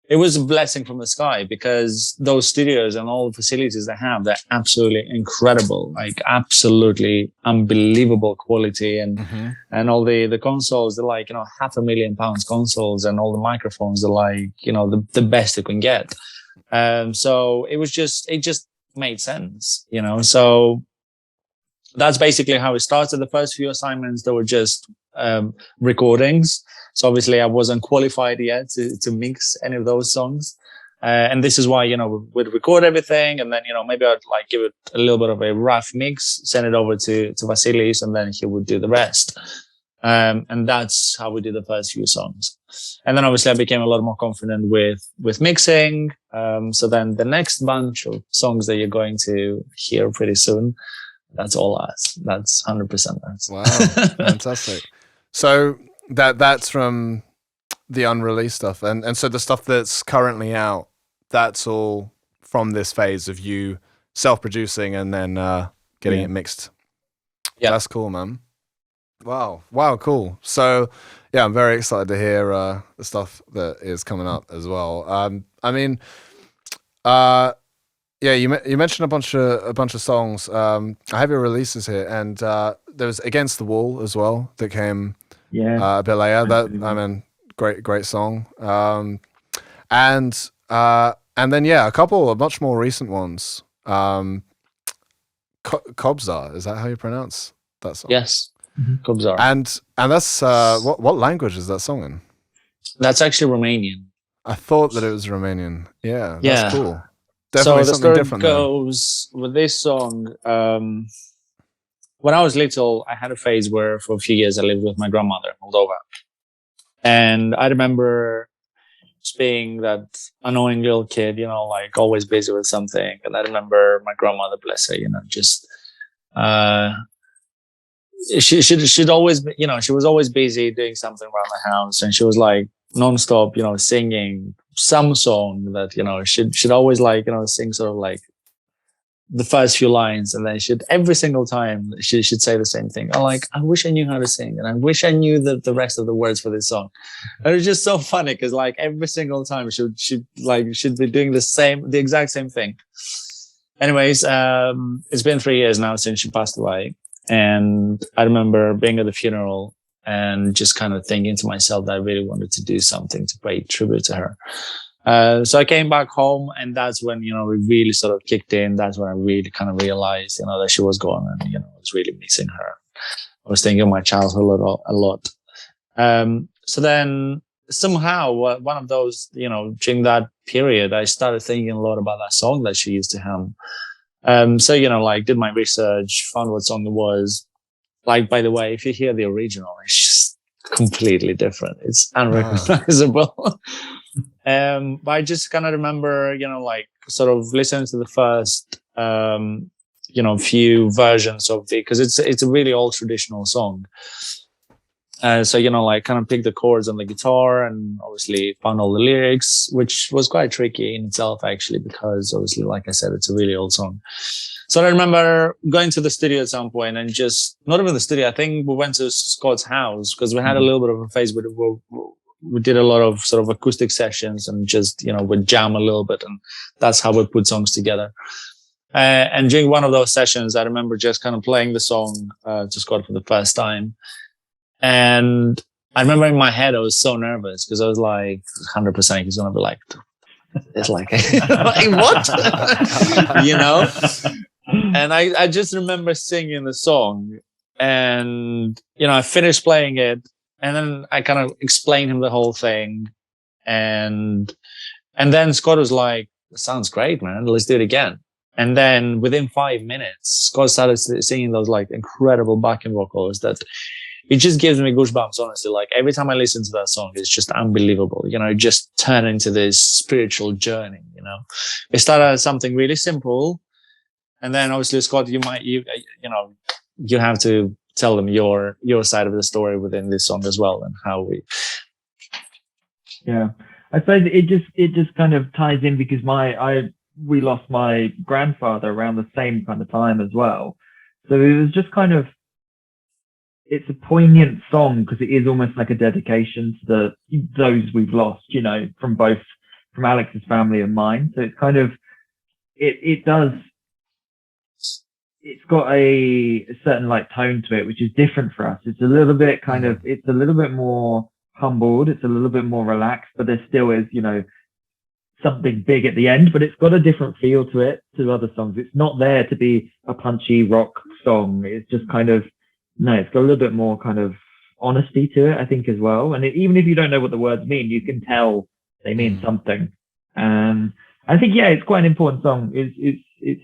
it was a blessing from the sky, because those studios and all the facilities they have, they're absolutely incredible, like absolutely unbelievable quality. And and all the consoles, they're like, £500,000 consoles, and all the microphones are like, the best you can get. So it just made sense, so that's basically how it started. The first few assignments, they were just recordings. So obviously I wasn't qualified yet to mix any of those songs. And this is why, we'd record everything, and then, maybe I'd like give it a little bit of a rough mix, send it over to Vasilis, and then he would do the rest. And that's how we did the first few songs. And then obviously I became a lot more confident with mixing. So then the next bunch of songs that you're going to hear pretty soon, that's all us. That's 100% us. Wow, fantastic. So that's from the unreleased stuff, and so the stuff that's currently out, that's all from this phase of you self-producing and then getting it mixed. Yeah, that's cool, man. Wow, cool. So yeah, I'm very excited to hear the stuff that is coming up as well. I mean, yeah, you mentioned a bunch of songs. I have your releases here, and there was Against the Wall as well that came a bit later. Great song. And then a couple of much more recent ones. Cobzar, is that how you pronounce that song? Yes, Cobzar. And that's what language is that song in? That's actually Romanian. I thought that it was Romanian. Yeah, that's cool. Definitely so the something story different goes with this song. When I was little, I had a phase where for a few years I lived with my grandmother in Moldova. And I remember just being that annoying little kid, like always busy with something. And I remember my grandmother, bless her, just she'd always, she was always busy doing something around the house, and she was like nonstop, singing some song that, she'd always like, sing sort of like the first few lines, and then every single time she'd say the same thing. I wish I knew how to sing, and I wish I knew the rest of the words for this song. And it was just so funny, because like every single time she'd be doing the exact same thing. Anyways, it's been 3 years now since she passed away, and I remember being at the funeral and just kind of thinking to myself that I really wanted to do something to pay tribute to her. So I came back home, and that's when, we really sort of kicked in. That's when I really kind of realized, that she was gone, and, I was really missing her. I was thinking of my childhood a lot. So then somehow one of those, during that period, I started thinking a lot about that song that she used to hum. So, did my research, found what song it was. Like, by the way, if you hear the original, it's just completely different. It's unrecognizable. But I just kind of remember, sort of listening to the first, few versions of because it's a really old traditional song. So, kind of picked the chords on the guitar, and obviously found all the lyrics, which was quite tricky in itself, actually, because obviously, like I said, it's a really old song. So I remember going to the studio at some point, and just not even the studio. I think we went to Scott's house, because we had a little bit of a phase where we did a lot of sort of acoustic sessions, and just, we'd jam a little bit, and that's how we put songs together. And during one of those sessions, I remember just kind of playing the song to Scott for the first time. And I remember in my head, I was so nervous, because I was like, 100% he's going to be like, it's like, like what? And I just remember singing the song, and, I finished playing it, and then I kind of explained him the whole thing. And then Scott was like, sounds great, man. Let's do it again. And then within 5 minutes, Scott started singing those like incredible backing vocals that it just gives me goosebumps, honestly. Like every time I listen to that song, it's just unbelievable. It just turned into this spiritual journey, It started as something really simple. And then obviously, Scott, you have to tell them your side of the story within this song as well, and how we. Yeah, I suppose it just kind of ties in, because we lost my grandfather around the same kind of time as well. So it was just kind of, it's a poignant song, because it is almost like a dedication to those we've lost, from both from Alex's family and mine. So it's kind of, it's got a certain like tone to it, which is different for us. It's a little bit kind of, it's a little bit more humbled. It's a little bit more relaxed, but there still is, you know, something big at the end, but it's got a different feel to it to other songs. It's not there to be a punchy rock song. It's just kind of, no, it's got a little bit more kind of honesty to it, I think, as well. And even if you don't know what the words mean, you can tell they mean something. I think, yeah, it's quite an important song. It's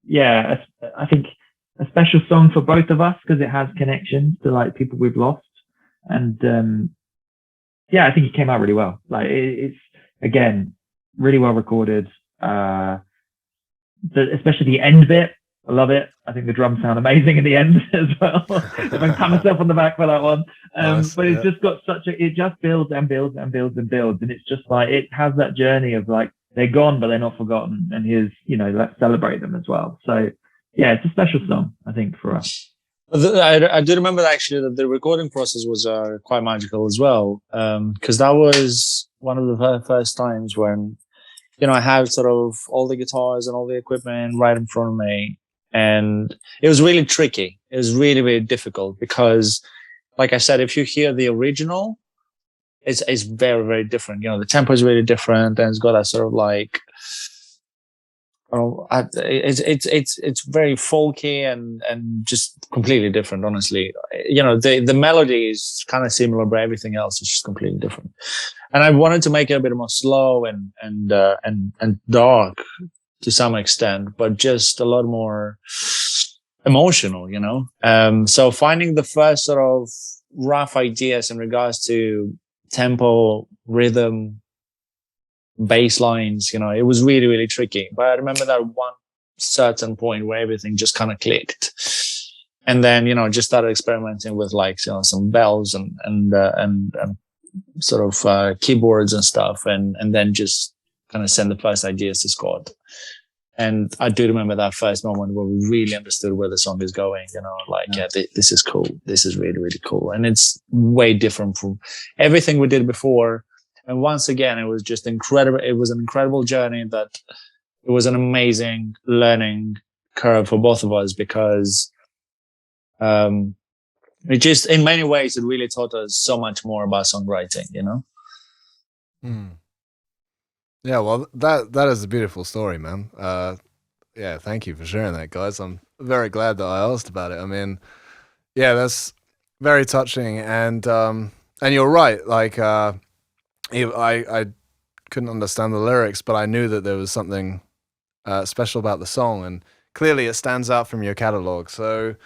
yeah, I think a special song for both of us because it has connections to like people we've lost. And yeah, I think it came out really well. Like it's again, really well recorded. Especially the end bit. I love it. I think the drums sound amazing in the end as well. If I can pat myself on the back for that one. Nice, but it's just got it just builds and builds and builds and builds. And it's just like, it has that journey of like, they're gone, but they're not forgotten. And here's, you know, let's celebrate them as well. So yeah, it's a special song, I think, for us. I do remember actually that the recording process was quite magical as well. Because that was one of the first times when, you know, I had sort of all the guitars and all the equipment right in front of me. And it was really tricky. It was really, really difficult because, like I said, if you hear the original, it's very, very different. You know, the tempo is really different, and it's got that sort of like, it's very folky and just completely different. Honestly, you know, the melody is kind of similar, but everything else is just completely different. And I wanted to make it a bit more slow and dark to some extent, but just a lot more emotional, you know? So finding the first sort of rough ideas in regards to tempo, rhythm, bass lines, you know, it was really, really tricky. But I remember that one certain point where everything just kind of clicked. And then, you know, just started experimenting with like, you know, some bells and sort of keyboards and stuff. And then just kind of send the first ideas to Scott. And I do remember that first moment where we really understood where the song is going, you know, like, yeah, this is cool. This is really, really cool. And it's way different from everything we did before. And once again, it was just incredible. It was an incredible journey that it was an amazing learning curve for both of us because it just, in many ways, it really taught us so much more about songwriting, you know? Yeah, well, that is a beautiful story, man. Yeah, thank you for sharing that, guys. I'm very glad that I asked about it. I mean, yeah, that's very touching, and you're right. Like, I couldn't understand the lyrics, but I knew that there was something special about the song, and clearly it stands out from your catalog. So,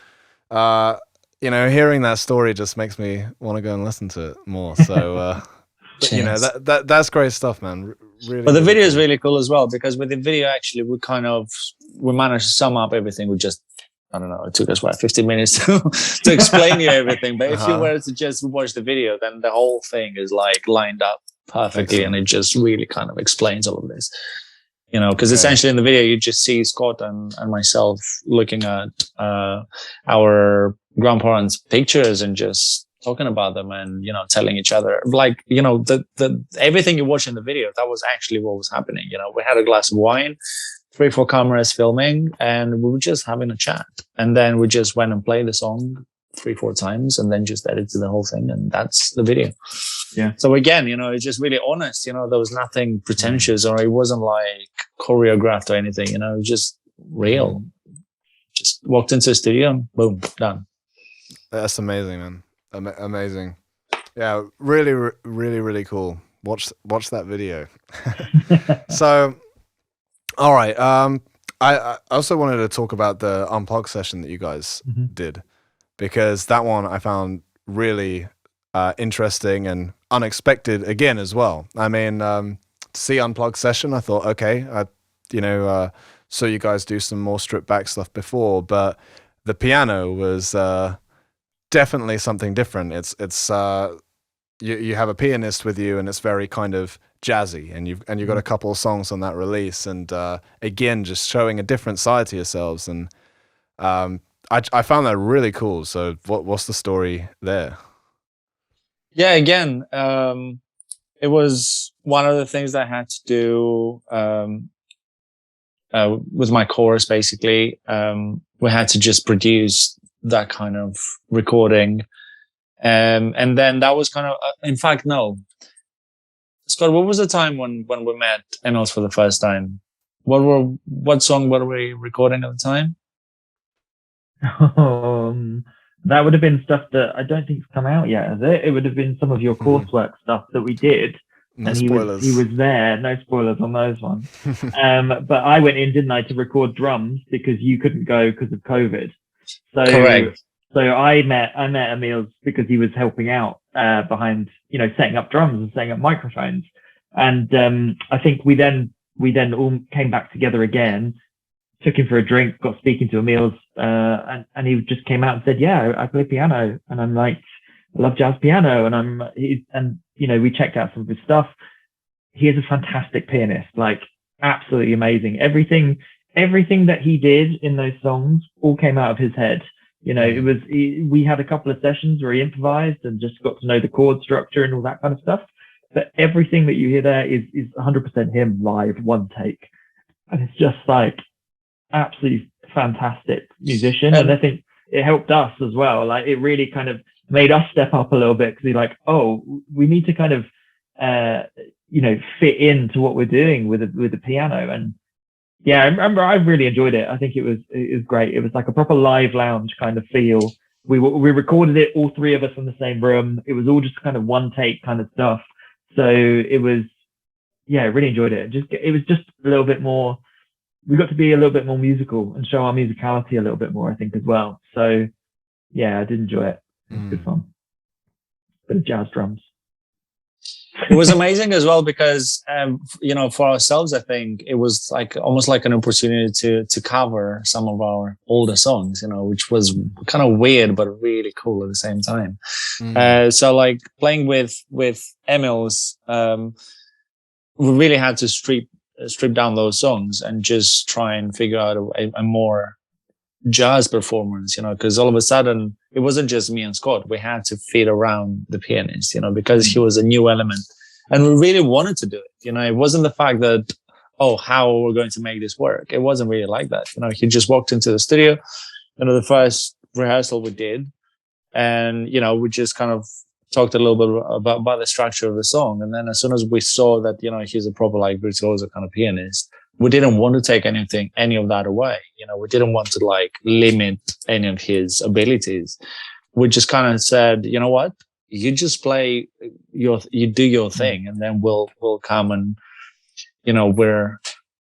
you know, hearing that story just makes me want to go and listen to it more. So. But, you know, that's great stuff, man. Really, but the video cool. is really cool as well because with the video, actually, we managed to sum up everything. We just, I don't know, it took us 15 minutes to explain you everything. But if you were to just watch the video, then the whole thing is like lined up perfectly, and it just really kind of explains all of this. You know, because essentially in the video you just see Scott and myself looking at our grandparents' pictures and just talking about them and, you know, telling each other, like, you know, the everything you watch in the video, that was actually what was happening. You know, we had a glass of wine, 3-4 cameras filming, and we were just having a chat. And then we just went and played the song 3-4 times and then just edited the whole thing. And that's the video. Yeah. So again, you know, it's just really honest. You know, there was nothing pretentious or it wasn't like choreographed or anything, you know, it was just real. Just walked into a studio, boom, done. That's amazing, man. Amazing. Yeah, really, really, really cool. Watch that video. So, all right. I also wanted to talk about the unplugged session that you guys did, because that one I found really interesting and unexpected again as well. I mean, to see unplugged session, I thought, okay, saw you guys do some more stripped back stuff before, but the piano was definitely something different. It's you have a pianist with you, and it's very kind of jazzy, and you've got a couple of songs on that release, and again, just showing a different side to yourselves, and I found that really cool. So what's the story there? Yeah, again, it was one of the things that I had to do with my chorus. Basically, we had to just produce that kind of recording, and then that was kind of. In fact, no, Scott, what was the time when we met Emils for the first time? What song were we recording at the time? That would have been stuff that I don't think's come out yet, has it? It would have been some of your coursework stuff that we did. No and spoilers. He was there. No spoilers on those ones. But I went in, didn't I, to record drums because you couldn't go because of COVID. So, correct. So I met Emils because he was helping out behind, setting up drums and setting up microphones. And I think we then all came back together again, took him for a drink, got speaking to Emils, and he just came out and said, "Yeah, I play piano," and I'm like, "I love jazz piano," and we checked out some of his stuff. He is a fantastic pianist, like absolutely amazing. Everything that he did in those songs all came out of his head. We had a couple of sessions where he improvised and just got to know the chord structure and all that kind of stuff. But everything that you hear there is 100% him live, one take, and it's just like absolutely fantastic musician. And I think it helped us as well. Like it really kind of made us step up a little bit because we're like, oh, we need to kind of fit into what we're doing with the piano. And yeah, I remember I really enjoyed it. I think it was great. It was like a proper live lounge kind of feel. We recorded it, all three of us in the same room. It was all just kind of one take kind of stuff. So it was, I really enjoyed it. It was just a little bit more. We got to be a little bit more musical and show our musicality a little bit more, I think, as well. So yeah, I did enjoy it. It was good fun. Bit of jazz drums. It was amazing as well because, for ourselves, I think it was like almost like an opportunity to cover some of our older songs, which was kind of weird, but really cool at the same time. So like playing with Emils, we really had to strip down those songs and just try and figure out a more jazz performance, because all of a sudden it wasn't just me and Scott. We had to fit around the pianist, because he was a new element and we really wanted to do it. It wasn't the fact that, how we're going to make this work. It wasn't really like that. He just walked into the studio, the first rehearsal we did, and, we just kind of talked a little bit about the structure of the song. And then as soon as we saw that, he's a proper like virtuoso kind of pianist, we didn't want to take any of that away. We didn't want to like limit any of his abilities. We just kind of said, you know what, you just play you do your thing, and then we'll come and, we're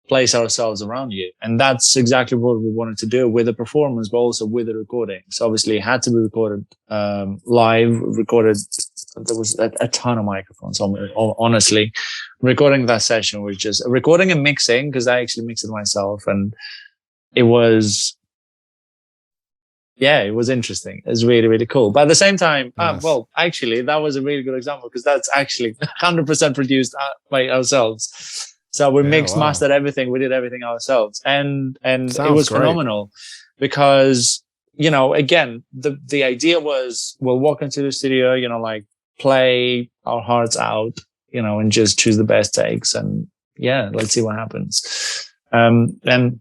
place ourselves around you. And that's exactly what we wanted to do with the performance, but also with the recording. So obviously it had to be recorded live, recorded. There was a ton of microphones. Honestly, recording that session was just recording and mixing, because I actually mixed it myself, and it was, it was interesting. It's really, really cool. But at the same time, nice. Actually, that was a really good example, because that's actually 100% produced by ourselves. So we mixed, mastered everything. We did everything ourselves, and it was great. Phenomenal, because again, the idea was we'll walk into the studio, like play our hearts out, and just choose the best takes, and let's see what happens. And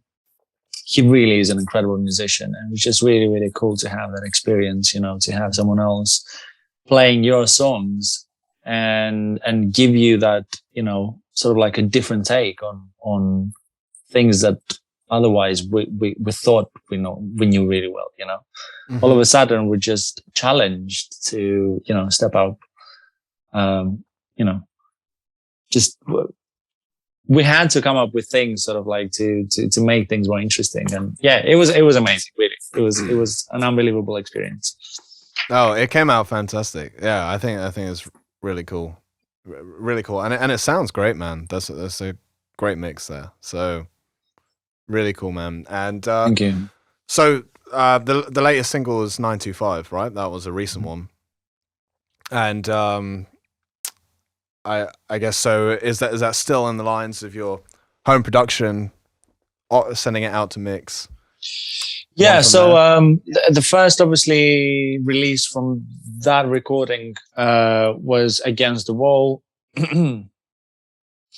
he really is an incredible musician, and it's just really, really cool to have that experience, to have someone else playing your songs and give you that, sort of like a different take on things that otherwise we thought we knew really well, Mm-hmm. All of a sudden we're just challenged to, step up, just we had to come up with things sort of like to make things more interesting. And it was amazing. Really. It was an unbelievable experience. Oh, it came out fantastic. Yeah, I think it's really cool. Really cool. And it sounds great, man. That's a great mix there. So really cool, man. And thank you. So the latest single is 925, right? That was a recent one. And I guess so. Is that still in the lines of your home production, sending it out to mix? Yeah. So the first obviously release from that recording was Against the Wall. and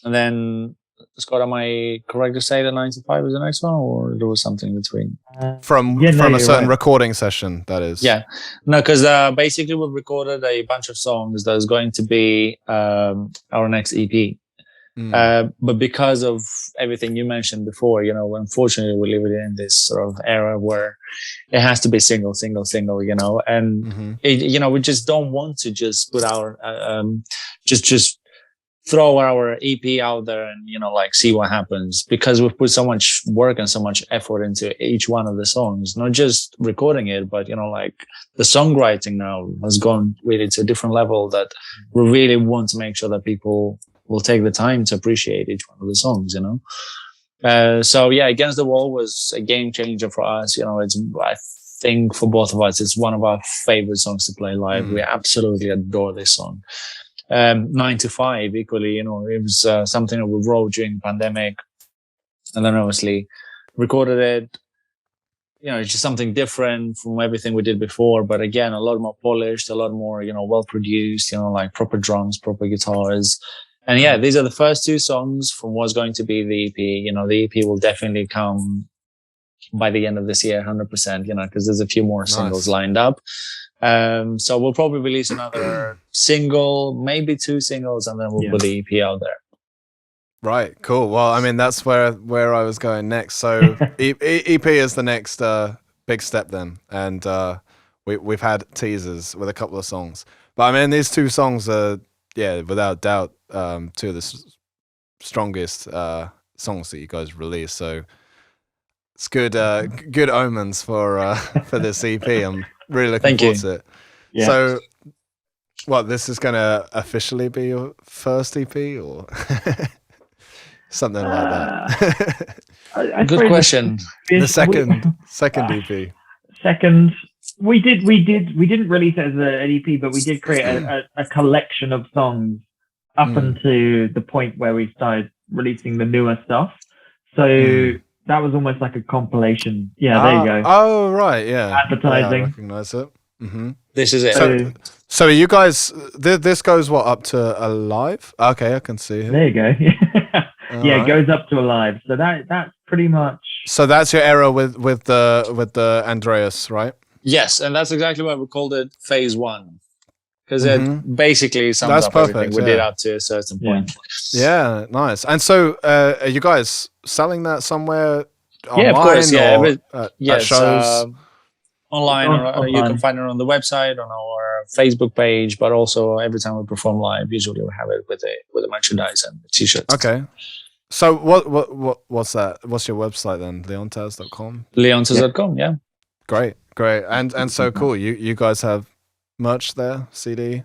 then Scott, am I correct to say that 95 is the next one, or there was something in between? From a certain recording session, that is. Yeah, no, because basically we've recorded a bunch of songs that is going to be our next EP. But because of everything you mentioned before, unfortunately we live in this sort of era where it has to be single, and we just don't want to just put our just throw our EP out there and see what happens, because we've put so much work and so much effort into each one of the songs, not just recording it, but the songwriting now has gone really to a different level that we really want to make sure that people will take the time to appreciate each one of the songs, so yeah, Against the Wall was a game changer for us. I think for both of us, it's one of our favorite songs to play live. We absolutely adore this song. 9 to 5 equally, it was something that we wrote during the pandemic, and then obviously recorded it. It's just something different from everything we did before, but again, a lot more polished, a lot more, well produced, proper drums, proper guitars. And yeah, these are the first two songs from what's going to be the EP. The EP will definitely come by the end of this year, 100%, because there's a few more singles lined up. So we'll probably release another single, maybe 2 singles, and then we'll put the EP out there. Right, cool. Well, I mean, that's where I was going next. So EP is the next big step then, and we've had teasers with a couple of songs. But I mean, these 2 songs are, without doubt, 2 of the strongest songs that you guys released. So it's good omens for this EP. I'm really looking forward to it. Yeah. So, what, this is going to officially be your first EP, or something like that? Good question. The second EP. Second. We didn't release it as an EP, but we did create a collection of songs up until the point where we started releasing the newer stuff. So that was almost like a compilation. Yeah, there you go. Oh, right, yeah. Advertising. Yeah, I recognize it. This is it. So you guys, this goes up to Alive? Okay, I can see it. There you go. It goes up to Alive. So that's pretty much. So that's your era with the Andreas, right? Yes, and that's exactly why we called it Phase 1. Because it basically sums up everything we did up to a certain point. Yeah, nice. And so are you guys selling that somewhere online? Yeah, of course. Yeah, at shows? Online, or you can find it on the website, on our Facebook page, but also every time we perform live, usually we have it with the merchandise and the t-shirts. Okay. So what's that? What's your website then? Leontas.com? Leontas.com, yeah. Great. And so cool. You guys have merch there, CD,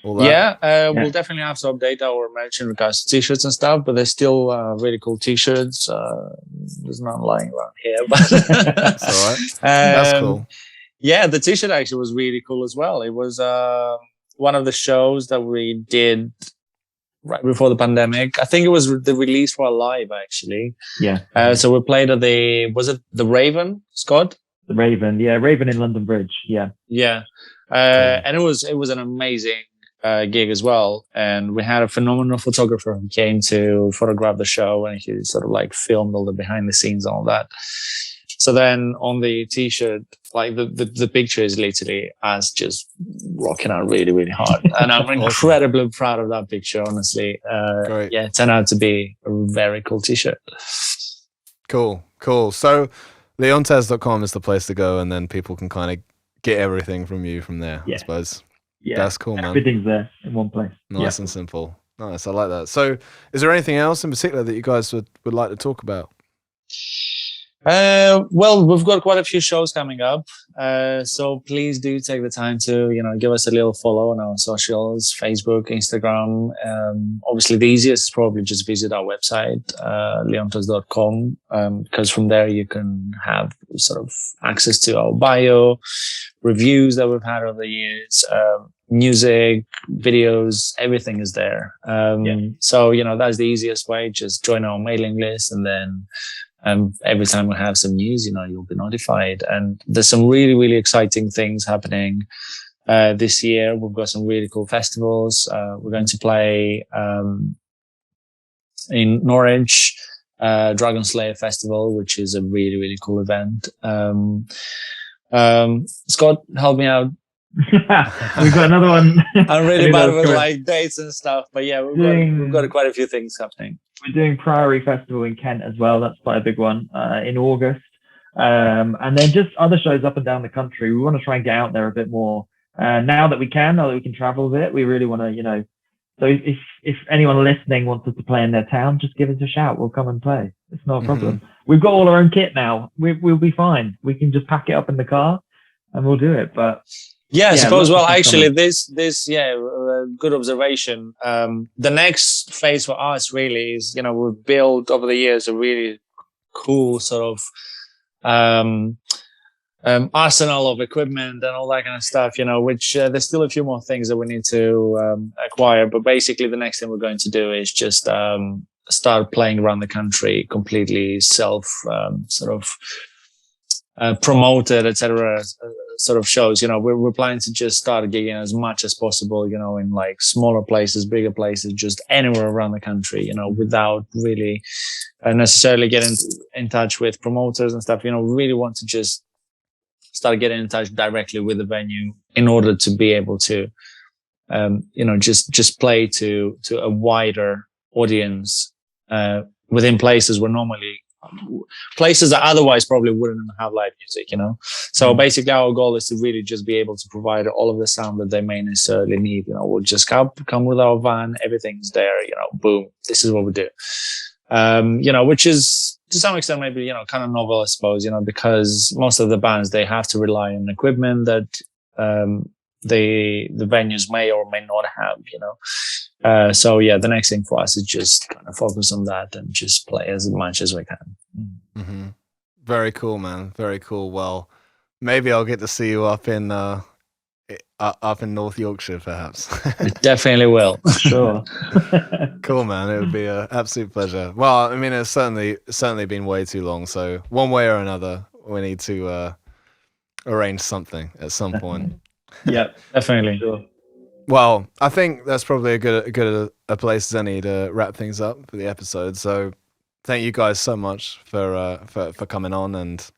all that? Yeah, we'll definitely have to update our merch in regards to t-shirts and stuff, but there's still really cool t-shirts. There's none lying around here, but that's all right. That's cool. Yeah, the t-shirt actually was really cool as well. It was one of the shows that we did right before the pandemic. I think it was the release for Alive, actually. Yeah. So we played at was it the Raven, Scott? The Raven, yeah, Raven in London Bridge, yeah. Yeah. And it was an amazing gig as well. And we had a phenomenal photographer who came to photograph the show, and he sort of filmed all the behind the scenes and all that. So then on the t-shirt, the picture is literally us just rocking out really, really hard. And I'm incredibly proud of that picture, honestly. Great. Yeah, it turned out to be a very cool t-shirt. Cool. So Leontas.com is the place to go, and then people can kind of get everything from you from there, I suppose. Yeah, that's cool, man. Everything's there in one place. Nice and simple. Nice, I like that. So is there anything else in particular that you guys would like to talk about? Well, we've got quite a few shows coming up, so please do take the time to give us a little follow on our socials, Facebook, Instagram. Obviously the easiest is probably just visit our website, leontas.com, because from there you can have sort of access to our bio, reviews that we've had over the years, music, videos, everything is there. So that's the easiest way. Just join our mailing list, and then every time we have some news, you'll be notified. And there's some really, really exciting things happening this year. We've got some really cool festivals. We're going to play in Norwich, Dragon Slayer Festival, which is a really, really cool event. Scott, help me out. We've got another one. I'm really bad with like dates and stuff, but yeah, we've got quite a few things happening. We're doing Priory Festival in Kent as well. That's quite a big one in August. And then just other shows up and down the country. We want to try and get out there a bit more. Now that we can travel a bit, we really want to, so if anyone listening wants us to play in their town, just give us a shout. We'll come and play. It's not a problem. We've got all our own kit now. We'll be fine. We can just pack it up in the car and we'll do it. But I suppose. Well, actually, this good observation. The next phase for us really is, we've built over the years a really cool sort of arsenal of equipment and all that kind of stuff, which there's still a few more things that we need to acquire. But basically, the next thing we're going to do is just start playing around the country completely promoted, etc. Sort of shows. We're planning to just start gigging as much as possible, in like smaller places, bigger places, just anywhere around the country, without really necessarily getting in touch with promoters and stuff. We really want to just start getting in touch directly with the venue in order to be able to, just play to a wider audience within places where normally places that otherwise probably wouldn't have live music, So basically our goal is to really just be able to provide all of the sound that they may necessarily need. We'll just come with our van, everything's there, boom, this is what we do. Which is to some extent maybe, kind of novel, I suppose, because most of the bands, they have to rely on equipment that the venues may or may not have, So the next thing for us is just kind of focus on that and just play as much as we can. Mm-hmm. Very cool, man. Very cool. Well, maybe I'll get to see you up in North Yorkshire, perhaps. It definitely will. Sure. Cool, man. It would be an absolute pleasure. Well, I mean, it's certainly been way too long. So one way or another, we need to arrange something at some point. Yeah, definitely. Sure. Well, I think that's probably a good place as any to wrap things up for the episode. So thank you guys so much for coming on, and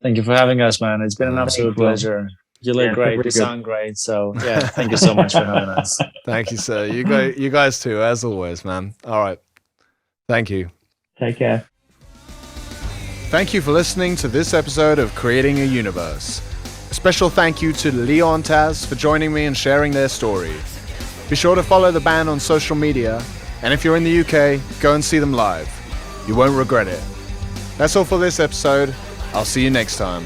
thank you for having us, man. It's been an absolute pleasure. You look great. You sound great. So thank you so much for having us. Thank you, sir. You guys too, as always, man. All right. Thank you. Take care. Thank you for listening to this episode of Creating a Universe. A special thank you to LEONTAS for joining me and sharing their story. Be sure to follow the band on social media, and if you're in the UK, go and see them live. You won't regret it. That's all for this episode. I'll see you next time.